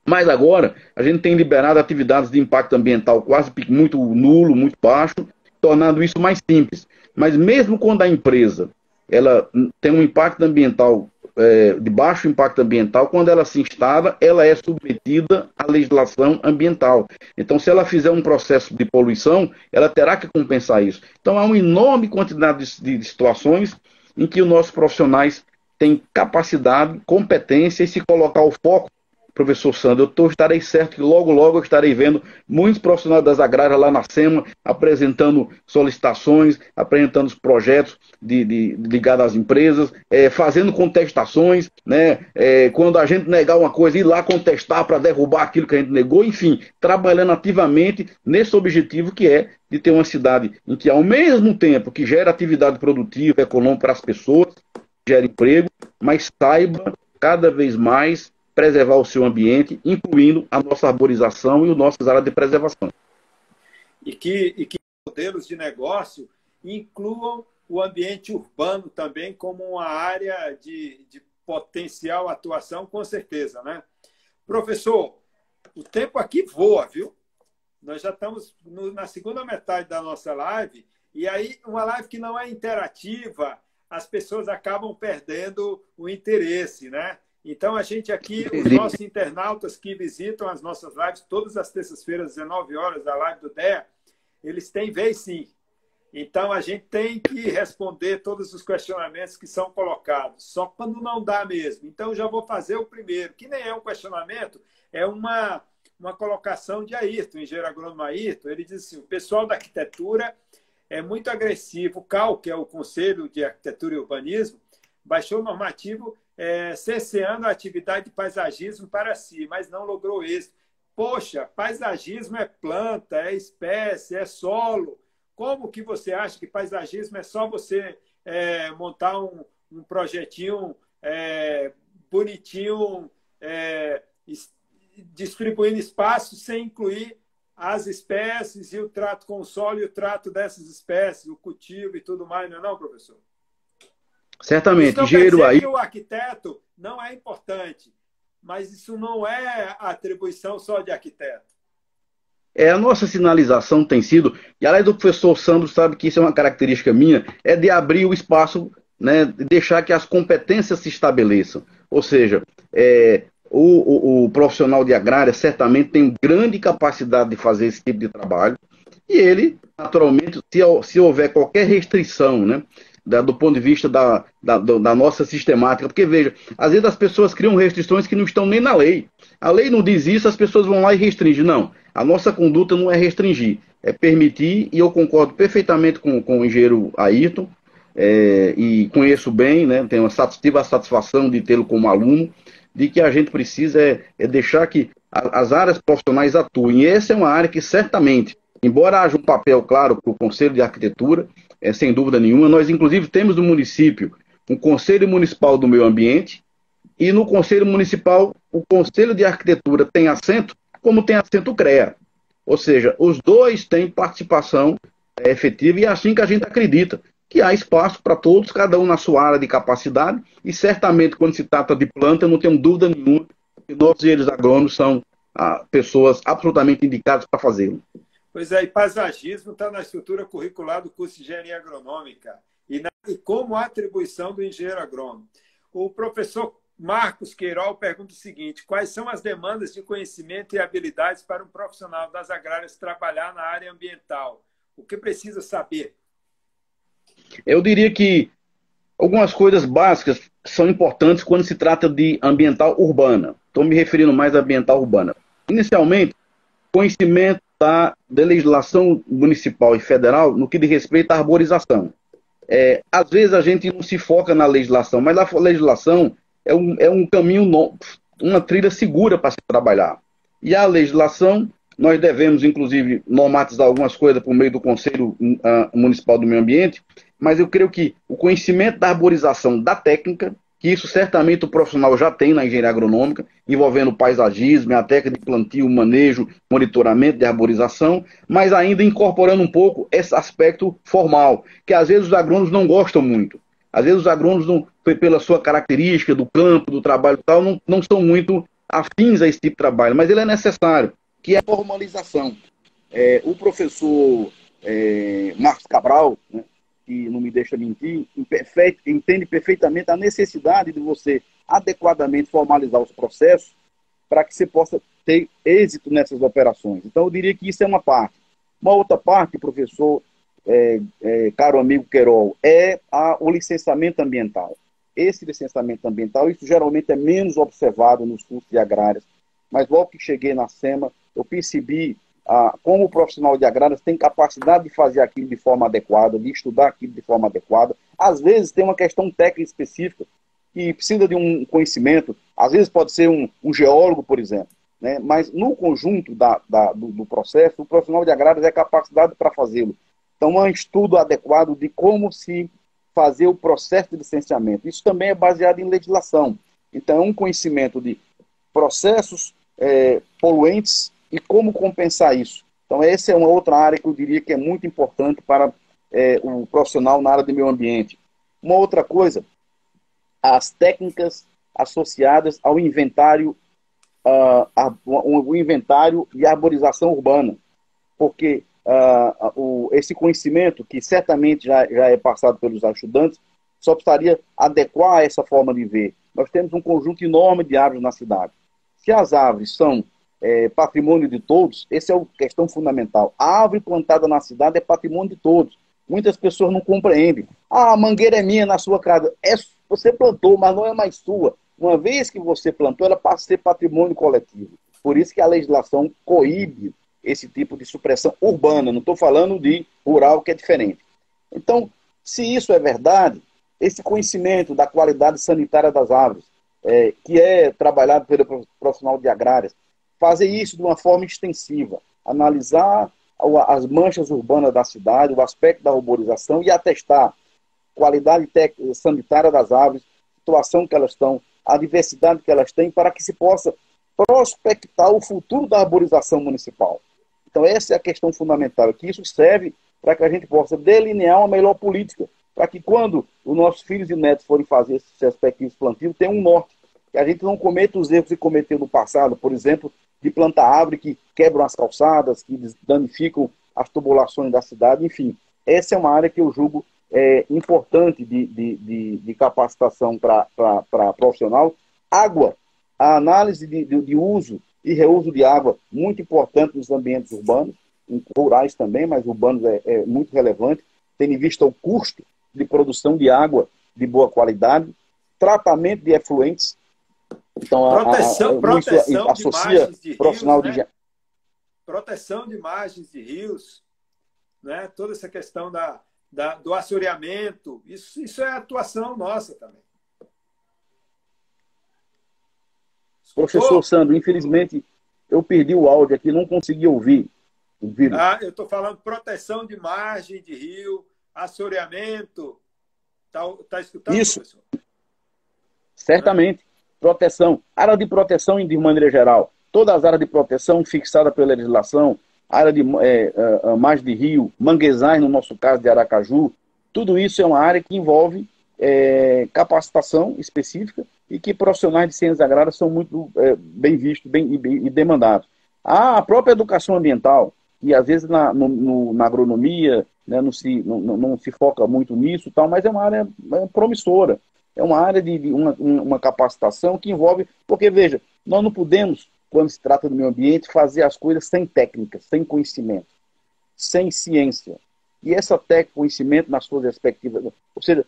Mas agora, a gente tem liberado atividades de impacto ambiental quase muito nulo, muito baixo, tornando isso mais simples. Mas mesmo quando a empresa ela tem um impacto ambiental, de baixo impacto ambiental, quando ela se instala, ela é submetida à legislação ambiental. Então, se ela fizer um processo de poluição, ela terá que compensar isso. Então, há uma enorme quantidade de situações em que os nossos profissionais têm capacidade, competência, e se colocar o foco, professor Sandro, eu estarei certo que logo, logo eu estarei vendo muitos profissionais das agrárias lá na SEMA apresentando solicitações, apresentando os projetos ligados às empresas, fazendo contestações, né? Quando a gente negar uma coisa, ir lá contestar para derrubar aquilo que a gente negou, enfim, trabalhando ativamente nesse objetivo que é de ter uma cidade em que, ao mesmo tempo que gera atividade produtiva, econômica para as pessoas, gera emprego, mas saiba cada vez mais preservar o seu ambiente, incluindo a nossa arborização e as nossas áreas de preservação. E que modelos de negócio incluam o ambiente urbano também como uma área de potencial atuação, com certeza, né? Professor, o tempo aqui voa, viu? Nós já estamos na segunda metade da nossa live, e aí uma live que não é interativa, as pessoas acabam perdendo o interesse, né? Então, a gente aqui, os nossos internautas que visitam as nossas lives, todas as terças-feiras, 19 horas, a live do DEA, eles têm vez sim. Então, a gente tem que responder todos os questionamentos que são colocados, só quando não dá mesmo. Então, já vou fazer o primeiro, que nem é um questionamento, é uma colocação de Ayrton, engenheiro agrônomo Ayrton. Ele diz assim, o pessoal da arquitetura é muito agressivo. O CAL, que é o Conselho de Arquitetura e Urbanismo, baixou o normativo cerceando a atividade de paisagismo para si, mas não logrou êxito. Poxa, paisagismo é planta, é espécie, é solo. Como que você acha que paisagismo é só você montar um projetinho bonitinho, distribuindo espaço sem incluir as espécies e o trato com o solo e o trato dessas espécies, o cultivo e tudo mais, não é não, professor? Certamente. Isso não quer dizer que o arquiteto não é importante, mas isso não é atribuição só de arquiteto. A nossa sinalização tem sido, e além do professor Sandro sabe que isso é uma característica minha, é de abrir o espaço, né, de deixar que as competências se estabeleçam. Ou seja, o profissional de agrária certamente tem grande capacidade de fazer esse tipo de trabalho, e ele, naturalmente, se houver qualquer restrição, né, do ponto de vista da nossa sistemática, porque, veja, às vezes as pessoas criam restrições que não estão nem na lei. A lei não diz isso, as pessoas vão lá e restringem. Não, a nossa conduta não é restringir, é permitir, e eu concordo perfeitamente com o engenheiro Ayrton, e conheço bem, né, tive a satisfação de tê-lo como aluno, de que a gente precisa deixar que as áreas profissionais atuem. E essa é uma área que certamente, embora haja um papel claro para o Conselho de Arquitetura, sem dúvida nenhuma, nós inclusive temos no município um Conselho Municipal do Meio Ambiente, e no Conselho Municipal o Conselho de Arquitetura tem assento, como tem assento o CREA. Ou seja, os dois têm participação efetiva, e é assim que a gente acredita que há espaço para todos, cada um na sua área de capacidade, e certamente quando se trata de planta, eu não tenho dúvida nenhuma que nós e eles agrônomos são pessoas absolutamente indicadas para fazê-lo. Pois é, e paisagismo está na estrutura curricular do curso de Engenharia Agronômica e como atribuição do engenheiro agrônomo. O professor Marcos Queiroz pergunta o seguinte: quais são as demandas de conhecimento e habilidades para um profissional das agrárias trabalhar na área ambiental? O que precisa saber? Eu diria que algumas coisas básicas são importantes quando se trata de ambiental urbana. Estou me referindo mais à ambiental urbana. Inicialmente, conhecimento da legislação municipal e federal no que diz respeito à arborização. Às vezes a gente não se foca na legislação, mas a legislação é um caminho, uma trilha segura para se trabalhar. E a legislação, nós devemos, inclusive, normatizar algumas coisas por meio do Conselho Municipal do Meio Ambiente, mas eu creio que o conhecimento da arborização da técnica, que isso certamente o profissional já tem na engenharia agronômica, envolvendo paisagismo, a técnica de plantio, manejo, monitoramento de arborização, mas ainda incorporando um pouco esse aspecto formal, que às vezes os agrônomos não gostam muito. Às vezes os agrônomos, pela sua característica do campo, do trabalho e tal, não são muito afins a esse tipo de trabalho, mas ele é necessário, que é a formalização. O professor Marcos Cabral, né, que não me deixa mentir, entende perfeitamente a necessidade de você adequadamente formalizar os processos para que você possa ter êxito nessas operações. Então, eu diria que isso é uma parte. Uma outra parte, professor, caro amigo Queiroz, é o licenciamento ambiental. Esse licenciamento ambiental, isso geralmente é menos observado nos cursos de agrárias, mas logo que cheguei na SEMA, eu percebi como o profissional de agrárias tem capacidade de fazer aquilo de forma adequada, de estudar aquilo de forma adequada. Às vezes tem uma questão técnica específica que precisa de um conhecimento, às vezes pode ser um geólogo, por exemplo, né? Mas no conjunto do processo, o profissional de agrárias é capacitado para fazê-lo. Então, é um estudo adequado de como se fazer o processo de licenciamento. Isso também é baseado em legislação. Então, é um conhecimento de processos poluentes e como compensar isso. Então, essa é uma outra área que eu diria que é muito importante para o profissional na área de meio ambiente. Uma outra coisa, as técnicas associadas ao inventário, o inventário e arborização urbana, porque esse conhecimento, que certamente já é passado pelos estudantes, só precisaria adequar essa forma de ver. Nós temos um conjunto enorme de árvores na cidade. Se as árvores são patrimônio de todos, essa é a questão fundamental. A árvore plantada na cidade é patrimônio de todos. Muitas pessoas não compreendem. A mangueira é minha na sua casa. Você plantou, mas não é mais sua. Uma vez que você plantou, ela passa a ser patrimônio coletivo. Por isso que a legislação coíbe esse tipo de supressão urbana. Não estou falando de rural, que é diferente. Então, se isso é verdade, esse conhecimento da qualidade sanitária das árvores, que é trabalhado pelo profissional de agrárias, fazer isso de uma forma extensiva, analisar as manchas urbanas da cidade, o aspecto da arborização e atestar qualidade sanitária das árvores, situação que elas estão, a diversidade que elas têm, para que se possa prospectar o futuro da arborização municipal. Então essa é a questão fundamental, que isso serve para que a gente possa delinear uma melhor política, para que quando os nossos filhos e netos forem fazer esses respectivos plantios, tenham um norte, que a gente não cometa os erros que cometeu no passado, por exemplo, de plantar árvore que quebram as calçadas, que danificam as tubulações da cidade, enfim. Essa é uma área que eu julgo importante de capacitação para profissional. Água, a análise de uso e reuso de água, muito importante nos ambientes urbanos, em rurais também, mas urbanos é muito relevante, tendo em vista o custo de produção de água de boa qualidade, tratamento de efluentes. Então, proteção de margens de profissional rios, né? Proteção de margens de rios, né? Toda essa questão do assoreamento, isso é atuação nossa também. Professor Sandro, infelizmente, eu perdi o áudio aqui, não consegui ouvir. Eu estou falando proteção de margem de rio, assoreamento. Tá escutando, isso, professor? Certamente. Proteção. Área de proteção de maneira geral. Todas as áreas de proteção fixadas pela legislação, área de margem de rio, manguezais, no nosso caso de Aracaju, tudo isso é uma área que envolve capacitação específica e que profissionais de ciências agrárias são muito bem vistos e demandados. A própria educação ambiental, e às vezes na agronomia, né, não se foca muito nisso, tal, mas é uma área promissora. É uma área de uma capacitação que envolve... Porque, veja, nós não podemos, quando se trata do meio ambiente, fazer as coisas sem técnica, sem conhecimento, sem ciência. E essa técnica, conhecimento nas suas respectivas... Ou seja,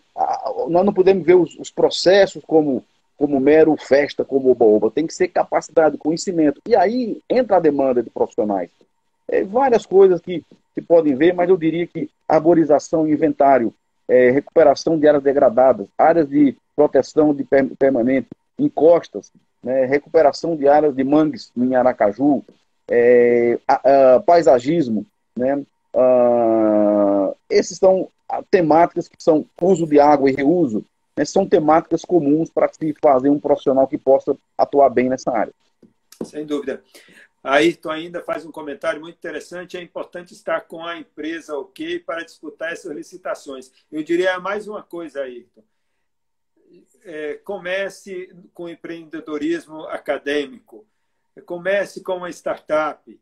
nós não podemos ver os processos como mero festa, como oba-oba. Tem que ser capacidade, conhecimento. E aí entra a demanda de profissionais. Várias coisas que se podem ver, mas eu diria que arborização, inventário, recuperação de áreas degradadas, áreas de proteção de permanente, encostas, né, recuperação de áreas de mangues em Aracaju, paisagismo, né, esses são temáticas que são uso de água e reuso, né, são temáticas comuns para se fazer um profissional que possa atuar bem nessa área. Sem dúvida. Ayrton ainda faz um comentário muito interessante. É importante estar com a empresa OK para disputar essas licitações. Eu diria mais uma coisa, Ayrton. Comece com empreendedorismo acadêmico. Comece com uma startup.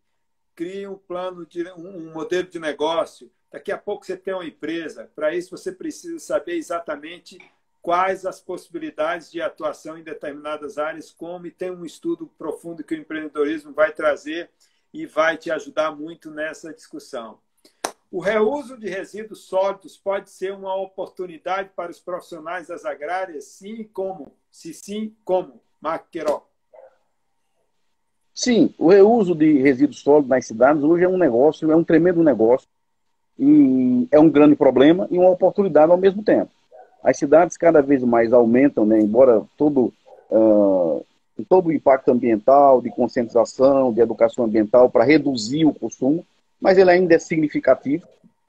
Crie um plano, um modelo de negócio. Daqui a pouco você tem uma empresa. Para isso, você precisa saber exatamente quais as possibilidades de atuação em determinadas áreas, como, e tem um estudo profundo que o empreendedorismo vai trazer e vai te ajudar muito nessa discussão. O reuso de resíduos sólidos pode ser uma oportunidade para os profissionais das agrárias? Sim, como? Se sim, como? Marco Queiroz. Sim, o reuso de resíduos sólidos nas cidades hoje é um negócio, é um tremendo negócio, e é um grande problema e uma oportunidade ao mesmo tempo. As cidades cada vez mais aumentam, né, embora todo o impacto ambiental, de conscientização, de educação ambiental para reduzir o consumo, mas ele ainda é significativo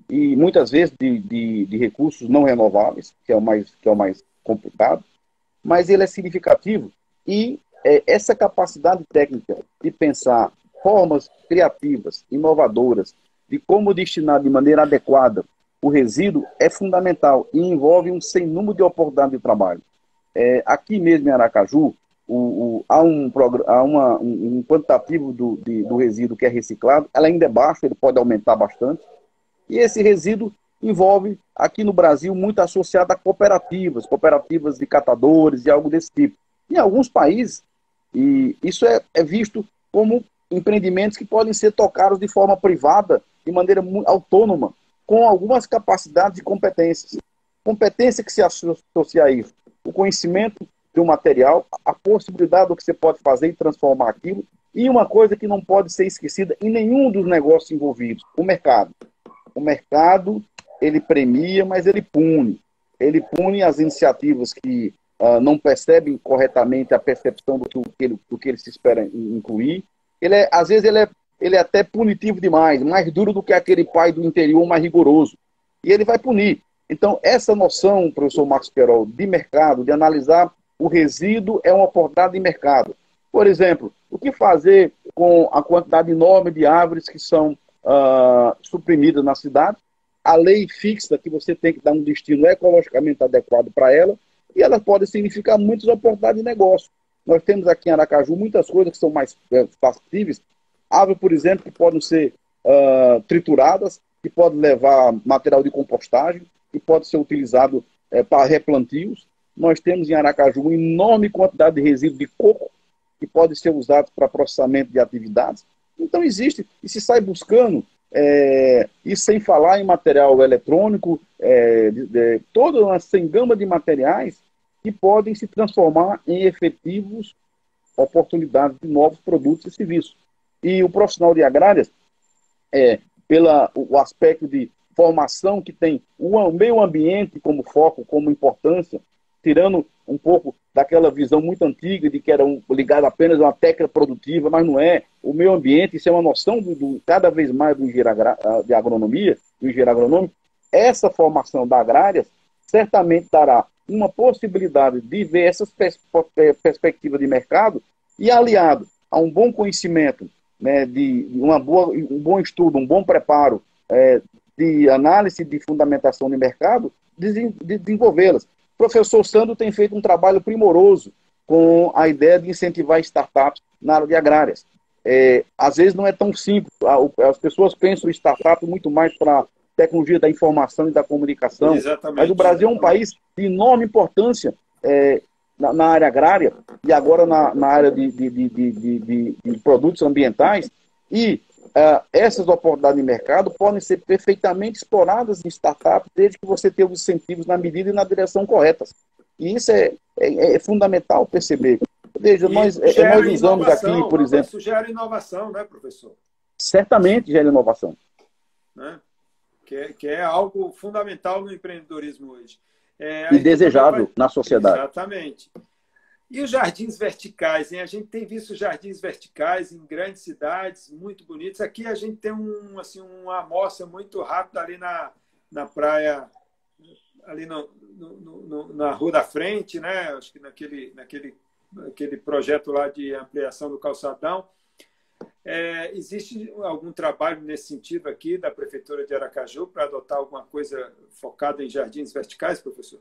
e muitas vezes de recursos não renováveis, que é o mais complicado, mas ele é significativo e essa capacidade técnica de pensar formas criativas, inovadoras, de como destinar de maneira adequada o resíduo é fundamental e envolve um sem número de oportunidades de trabalho. Aqui mesmo em Aracaju, há um quantitativo do resíduo que é reciclado, ela ainda é baixo, ele pode aumentar bastante, e esse resíduo envolve, aqui no Brasil, muito associado a cooperativas de catadores e algo desse tipo. Em alguns países, e isso é visto como empreendimentos que podem ser tocados de forma privada, de maneira autônoma, com algumas capacidades e competências. Competência que se associa a isso, o conhecimento de um material, a possibilidade do que você pode fazer e transformar aquilo, e uma coisa que não pode ser esquecida em nenhum dos negócios envolvidos, o mercado. O mercado, ele premia, mas ele pune. Ele pune as iniciativas que não percebem corretamente a percepção do que ele se espera incluir. Às vezes ele é até punitivo demais, mais duro do que aquele pai do interior mais rigoroso. E ele vai punir. Então, essa noção, professor Marcos Querol, de mercado, de analisar o resíduo é uma oportunidade de mercado. Por exemplo, o que fazer com a quantidade enorme de árvores que são suprimidas na cidade? A lei fixa que você tem que dar um destino ecologicamente adequado para ela, e ela pode significar muitas oportunidades de negócio. Nós temos aqui em Aracaju muitas coisas que são mais factíveis. Árvores, por exemplo, que podem ser trituradas, que podem levar material de compostagem, que pode ser utilizado para replantios. Nós temos em Aracaju uma enorme quantidade de resíduo de coco, que pode ser usado para processamento de atividades. Então existe, e se sai buscando, e sem falar em material eletrônico, toda uma sem gama de materiais que podem se transformar em efetivos oportunidades de novos produtos e serviços. E o profissional de agrárias, o aspecto de formação que tem o meio ambiente como foco, como importância, tirando um pouco daquela visão muito antiga de que era ligado apenas a uma técnica produtiva, mas não é. O meio ambiente, isso é uma noção cada vez mais do engenheiro de agronomia, do engenheiro agronômico. Essa formação da agrárias certamente dará uma possibilidade de ver essas perspectivas de mercado e aliado a um bom conhecimento, né, um bom estudo, um bom preparo de análise de fundamentação de mercado, desenvolvê-las. O professor Sandro tem feito um trabalho primoroso com a ideia de incentivar startups na área de agrárias. Às vezes não é tão simples. As pessoas pensam em startup muito mais para tecnologia da informação e da comunicação. Exatamente. Mas o Brasil é um país de enorme importância na área agrária e agora na área de produtos ambientais. E essas oportunidades de mercado podem ser perfeitamente exploradas em startups desde que você tenha os incentivos na medida e na direção corretas. E isso é fundamental perceber. Veja, nós usamos aqui, por exemplo... Isso gera inovação, né, professor? Certamente gera inovação. Né? Que é algo fundamental no empreendedorismo hoje. E desejável na sociedade. Exatamente. E os jardins verticais, hein? A gente tem visto jardins verticais em grandes cidades, muito bonitos. Aqui a gente tem uma amostra muito rápida ali na praia, ali na Rua da Frente, né? Acho que naquele projeto lá de ampliação do calçadão. Existe algum trabalho nesse sentido aqui da Prefeitura de Aracaju para adotar alguma coisa focada em jardins verticais, professor?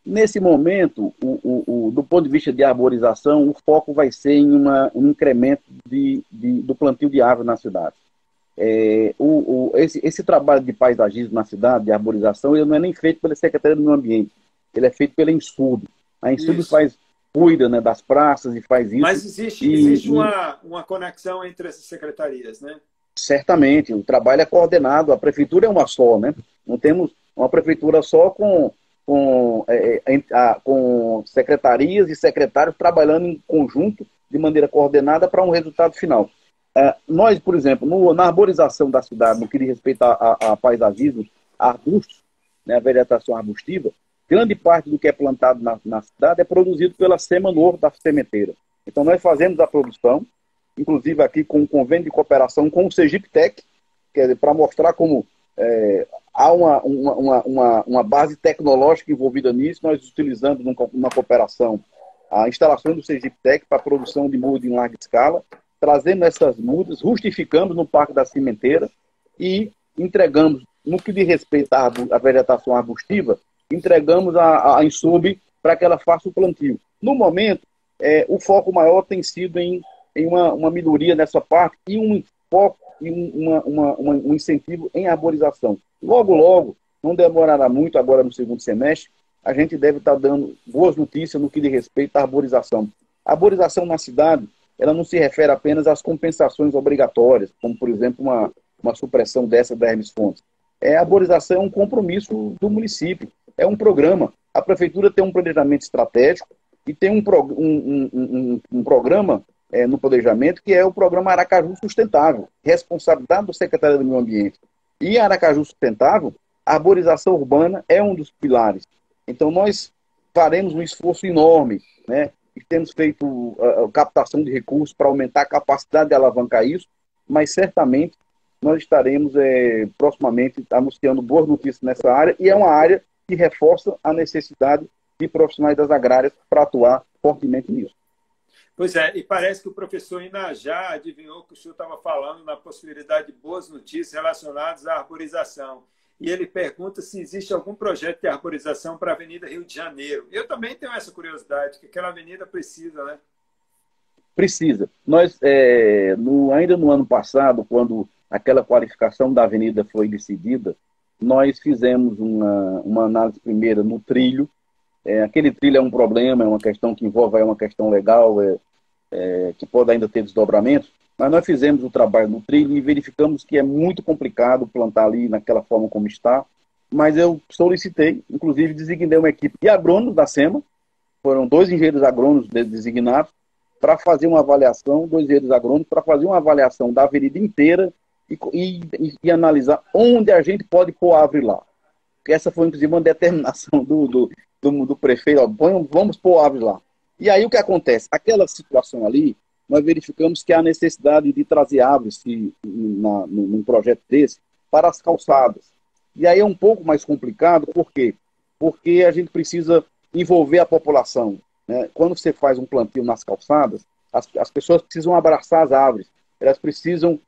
Nesse momento, do ponto de vista de arborização, o foco vai ser em um incremento do plantio de árvores na cidade. Esse trabalho de paisagismo na cidade, de arborização, ele não é nem feito pela Secretaria do Meio Ambiente, ele é feito pela Insudo. A Insudo cuida, né, das praças e faz isso. Mas existe uma conexão entre essas secretarias, né? Certamente, o trabalho é coordenado, a prefeitura é uma só, né? Não temos uma prefeitura só com secretarias e secretários trabalhando em conjunto, de maneira coordenada, para um resultado final. Nós, por exemplo, na arborização da cidade, no que diz respeito a paisagismo, arbustos, né, a vegetação arbustiva, grande parte do que é plantado na cidade é produzido pela Semanor da sementeira. Então, nós fazemos a produção, inclusive aqui com um convênio de cooperação com o Sergipe-Tec, para mostrar como há uma base tecnológica envolvida nisso. Nós utilizamos numa cooperação a instalação do Sergipe-Tec para a produção de mudas em larga escala. trazemos essas mudas, justificamos no Parque da Cimenteira e entregamos, no que diz respeito à vegetação arbustiva, entregamos a Insob para que ela faça o plantio. No momento, o foco maior tem sido em uma melhoria nessa parte e um foco e um incentivo em arborização. Logo, logo, não demorará muito agora no segundo semestre, a gente deve estar dando boas notícias no que diz respeito à arborização. A arborização na cidade, ela não se refere apenas às compensações obrigatórias, como, por exemplo, uma supressão dessa da Hermes Fontes. A arborização é um compromisso do município, é um programa. A prefeitura tem um planejamento estratégico e tem um programa no planejamento que é o programa Aracaju Sustentável, responsabilidade do Secretário do Meio Ambiente. E Aracaju Sustentável, a arborização urbana é um dos pilares. Então, nós faremos um esforço enorme, né? E temos feito captação de recursos para aumentar a capacidade de alavancar isso, mas certamente nós estaremos proximamente anunciando boas notícias nessa área, e é uma área que reforça a necessidade de profissionais das agrárias para atuar fortemente nisso. Pois é, e parece que o professor Inajá adivinhou que o senhor estava falando na possibilidade de boas notícias relacionadas à arborização. E ele pergunta se existe algum projeto de arborização para a Avenida Rio de Janeiro. Eu também tenho essa curiosidade, que aquela avenida precisa, né? Precisa. Nós, ainda no ano passado, quando aquela qualificação da avenida foi decidida, nós fizemos uma análise primeira no trilho. Aquele trilho é um problema, é uma questão que envolve uma questão legal, que pode ainda ter desdobramentos, mas nós fizemos o trabalho no trilho e verificamos que é muito complicado plantar ali naquela forma como está, mas eu solicitei, inclusive designei uma equipe de agrônomos da SEMA, foram 2 engenheiros agrônomos designados, para fazer uma avaliação, 2 engenheiros agrônomos, para fazer uma avaliação da avenida inteira e analisar onde a gente pode pôr árvore lá. Porque essa foi, inclusive, uma determinação do prefeito, vamos pôr árvore lá. E aí o que acontece? Aquela situação ali, nós verificamos que há necessidade de trazer árvores num projeto desse para as calçadas. E aí é um pouco mais complicado, por quê? Porque a gente precisa envolver a população, né? Quando você faz um plantio nas calçadas, as pessoas precisam abraçar as árvores, elas precisam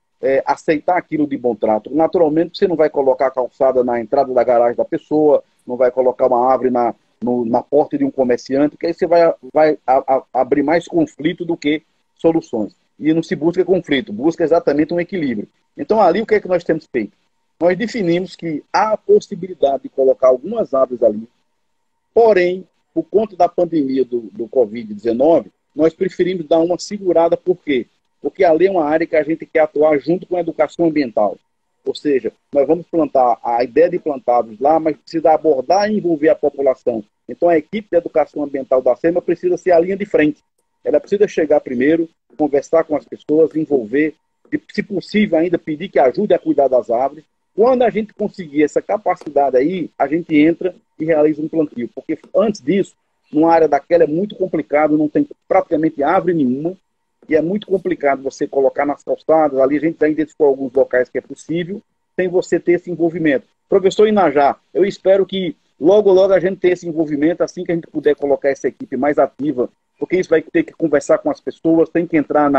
aceitar aquilo de bom trato. Naturalmente, você não vai colocar a calçada na entrada da garagem da pessoa, não vai colocar uma árvore na porta de um comerciante, porque aí você vai abrir mais conflito do que soluções. E não se busca conflito, busca exatamente um equilíbrio. Então, ali, o que é que nós temos feito? Nós definimos que há a possibilidade de colocar algumas árvores ali, porém, por conta da pandemia do Covid-19, nós preferimos dar uma segurada. Por quê? Porque ali é uma área que a gente quer atuar junto com a educação ambiental. Ou seja, nós vamos plantar, a ideia de plantar árvores lá, mas precisa abordar e envolver a população. Então, a equipe de educação ambiental da SEMA precisa ser a linha de frente. Ela precisa chegar primeiro, conversar com as pessoas, envolver, e, se possível, ainda pedir que ajude a cuidar das árvores. Quando a gente conseguir essa capacidade aí, a gente entra e realiza um plantio. Porque antes disso, numa área daquela é muito complicado, não tem praticamente árvore nenhuma, e é muito complicado você colocar nas calçadas. Ali a gente já identificou alguns locais que é possível, sem você ter esse envolvimento. Professor Inajá, eu espero que logo, logo a gente tenha esse envolvimento, assim que a gente puder colocar essa equipe mais ativa, porque isso vai ter que conversar com as pessoas, tem que entrar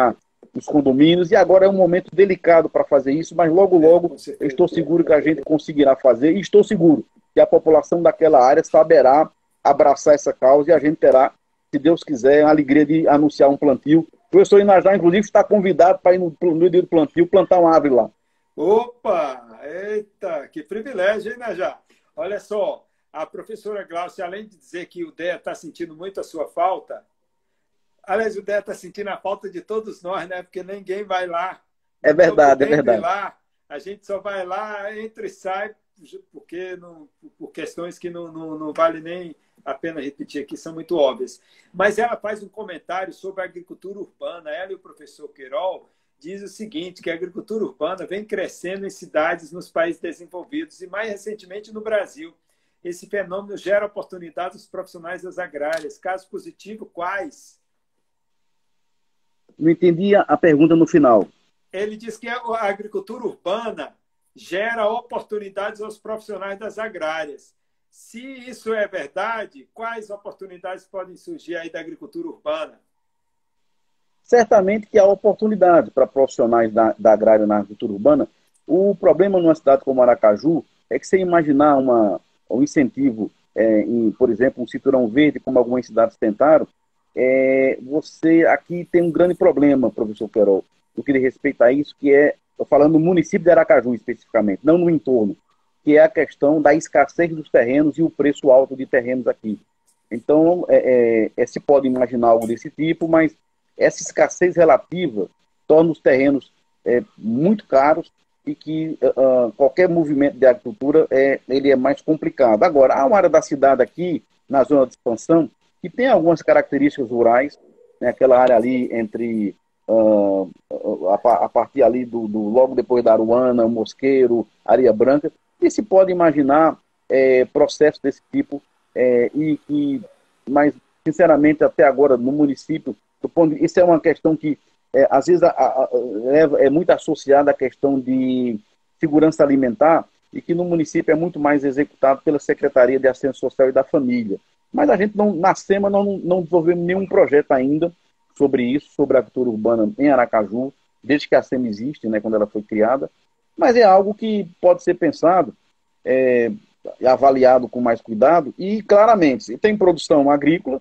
nos condomínios, e agora é um momento delicado para fazer isso, mas logo, logo eu estou seguro que a gente conseguirá fazer, e estou seguro que a população daquela área saberá abraçar essa causa, e a gente terá, se Deus quiser, a alegria de anunciar um plantio. O professor Inajá, inclusive, está convidado para ir no dia do plantio plantar uma árvore lá. Opa! Eita, que privilégio, hein, Inajá? Olha só, a professora Glaucia, além de dizer que o DEA está sentindo muito a sua falta, aliás, o DEA está sentindo a falta de todos nós, né? Porque ninguém vai lá. É verdade, é verdade. Lá, a gente só vai lá, entra e sai, porque por questões que não vale nem a pena repetir aqui, são muito óbvias. Mas ela faz um comentário sobre a agricultura urbana. Ela e o professor Queirol diz o seguinte, que a agricultura urbana vem crescendo em cidades nos países desenvolvidos e, mais recentemente, no Brasil. Esse fenômeno gera oportunidades aos profissionais das agrárias. Caso positivo, quais? Não entendi a pergunta no final. Ele diz que a agricultura urbana gera oportunidades aos profissionais das agrárias. Se isso é verdade, quais oportunidades podem surgir aí da agricultura urbana? certamente que há oportunidade para profissionais da agrária na agricultura urbana. O problema numa cidade como Aracaju é que, sem imaginar um incentivo, por exemplo, um cinturão verde, como algumas cidades tentaram, você aqui tem um grande problema, professor Queiroz, no que diz respeito a isso, que estou falando no município de Aracaju especificamente, não no entorno, que é a questão da escassez dos terrenos e o preço alto de terrenos aqui. Então, se pode imaginar algo desse tipo, mas essa escassez relativa torna os terrenos muito caros e que qualquer movimento de agricultura ele é mais complicado. Agora, há uma área da cidade aqui, na zona de expansão, que tem algumas características rurais, né, aquela área ali entre a partir ali logo depois da Aruana, Mosqueiro, Areia Branca, e se pode imaginar processos desse tipo, mas sinceramente até agora no município, isso é uma questão que às vezes é muito associada à questão de segurança alimentar e que no município é muito mais executado pela Secretaria de Assistência Social e da Família. Mas a gente na SEMA não desenvolvemos nenhum projeto ainda sobre isso, sobre a agricultura urbana em Aracaju, desde que a SEMA existe, né, quando ela foi criada. Mas é algo que pode ser pensado, avaliado com mais cuidado e claramente, se tem produção agrícola,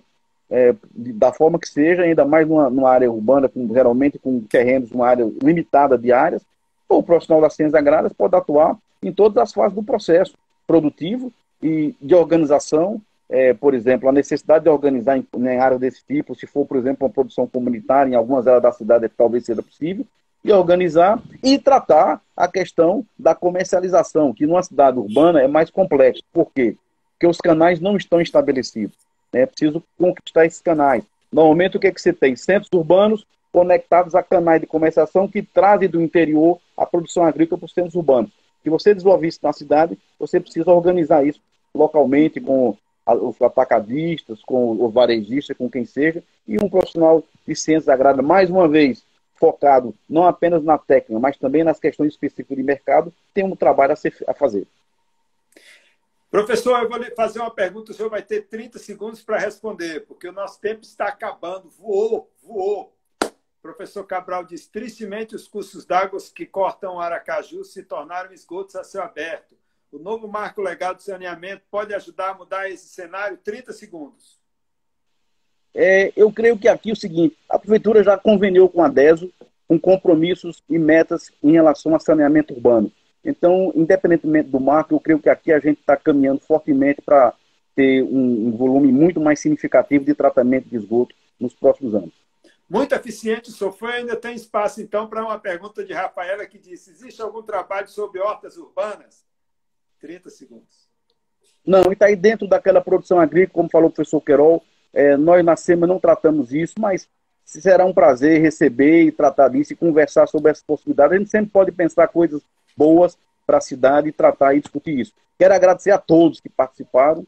da forma que seja, ainda mais numa área urbana, geralmente com terrenos, uma área limitada de áreas, o profissional das ciências agrárias pode atuar em todas as fases do processo produtivo e de organização, por exemplo, a necessidade de organizar em áreas desse tipo, se for, por exemplo, uma produção comunitária, em algumas áreas da cidade talvez seja possível, e organizar e tratar a questão da comercialização, que numa cidade urbana é mais complexo. Por quê? Porque os canais não estão estabelecidos. É preciso conquistar esses canais. Normalmente, o que você tem? Centros urbanos conectados a canais de comercialização que trazem do interior a produção agrícola para os centros urbanos. Se você desenvolver isso na cidade, você precisa organizar isso localmente com os atacadistas, com os varejistas, com quem seja, e um profissional de ciências agrárias, mais uma vez, focado não apenas na técnica, mas também nas questões específicas de mercado, tem um trabalho a fazer. Professor, eu vou lhe fazer uma pergunta, o senhor vai ter 30 segundos para responder, porque o nosso tempo está acabando, voou. Professor Cabral diz, tristemente os cursos d'água que cortam Aracaju se tornaram esgotos a céu aberto. O novo marco legal de saneamento pode ajudar a mudar esse cenário? 30 segundos. Eu creio que aqui é o seguinte, a Prefeitura já conveniou com a DESO com compromissos e metas em relação a saneamento urbano. Então, independentemente do marco, eu creio que aqui a gente está caminhando fortemente para ter um volume muito mais significativo de tratamento de esgoto nos próximos anos. Muito eficiente o senhor foi. Ainda tem espaço, então, para uma pergunta de Rafaela que disse, existe algum trabalho sobre hortas urbanas? 30 segundos. Não, e está aí dentro daquela produção agrícola, como falou o professor Queiroz, nós na SEMA não tratamos isso, mas será um prazer receber e tratar disso e conversar sobre essas possibilidades. A gente sempre pode pensar coisas boas para a cidade e tratar e discutir isso. Quero agradecer a todos que participaram,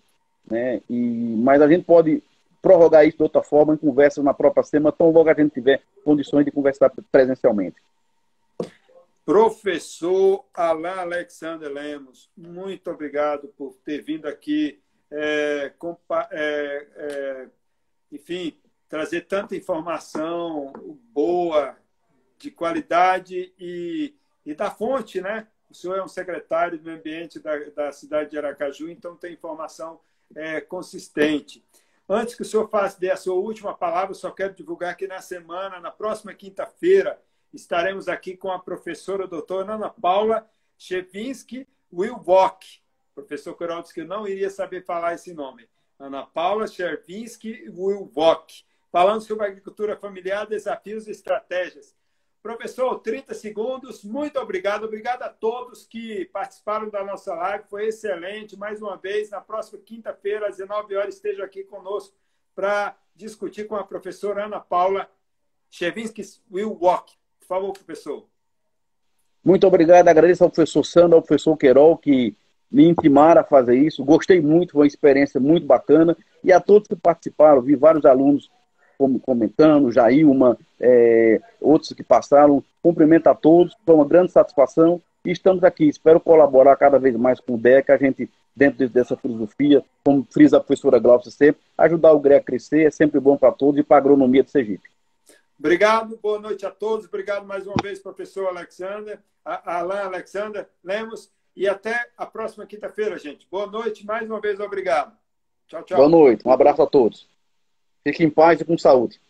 né, mas a gente pode prorrogar isso de outra forma em conversas na própria SEMA, tão logo a gente tiver condições de conversar presencialmente. Professor Alain Alexander Lemos, muito obrigado por ter vindo aqui, enfim, trazer tanta informação boa, de qualidade e da fonte, né? O senhor é um secretário do meio ambiente da cidade de Aracaju, então tem informação consistente. Antes que o senhor dê a sua última palavra, eu só quero divulgar que na próxima quinta-feira, estaremos aqui com a professora doutora Ana Paula Chevinski Wilwock. O professor Queiroz disse que eu não iria saber falar esse nome. Ana Paula Chevinski Wilwock, falando sobre agricultura familiar, desafios e estratégias. Professor, 30 segundos, muito obrigado. Obrigado a todos que participaram da nossa live, foi excelente. Mais uma vez, na próxima quinta-feira, às 19 horas, estejam aqui conosco para discutir com a professora Ana Paula Chevinski Wilwock. Por favor, professor. Muito obrigado, agradeço ao professor Sandro, ao professor Queiroz, que me intimaram a fazer isso. Gostei muito, foi uma experiência muito bacana. E a todos que participaram, vi vários alunos comentando, Jailma, outros que passaram. Cumprimento a todos, foi uma grande satisfação. E estamos aqui, espero colaborar cada vez mais com o DEC, a gente, dentro dessa filosofia, como frisa a professora Glaucia sempre, ajudar o GRE a crescer, é sempre bom para todos e para a agronomia de Sergipe. Obrigado, boa noite a todos. Obrigado mais uma vez, professor Alexander, Alain Alexander Lemos. E até a próxima quinta-feira, gente. Boa noite, mais uma vez, obrigado. Tchau, tchau. Boa noite, um abraço a todos. Fiquem em paz e com saúde.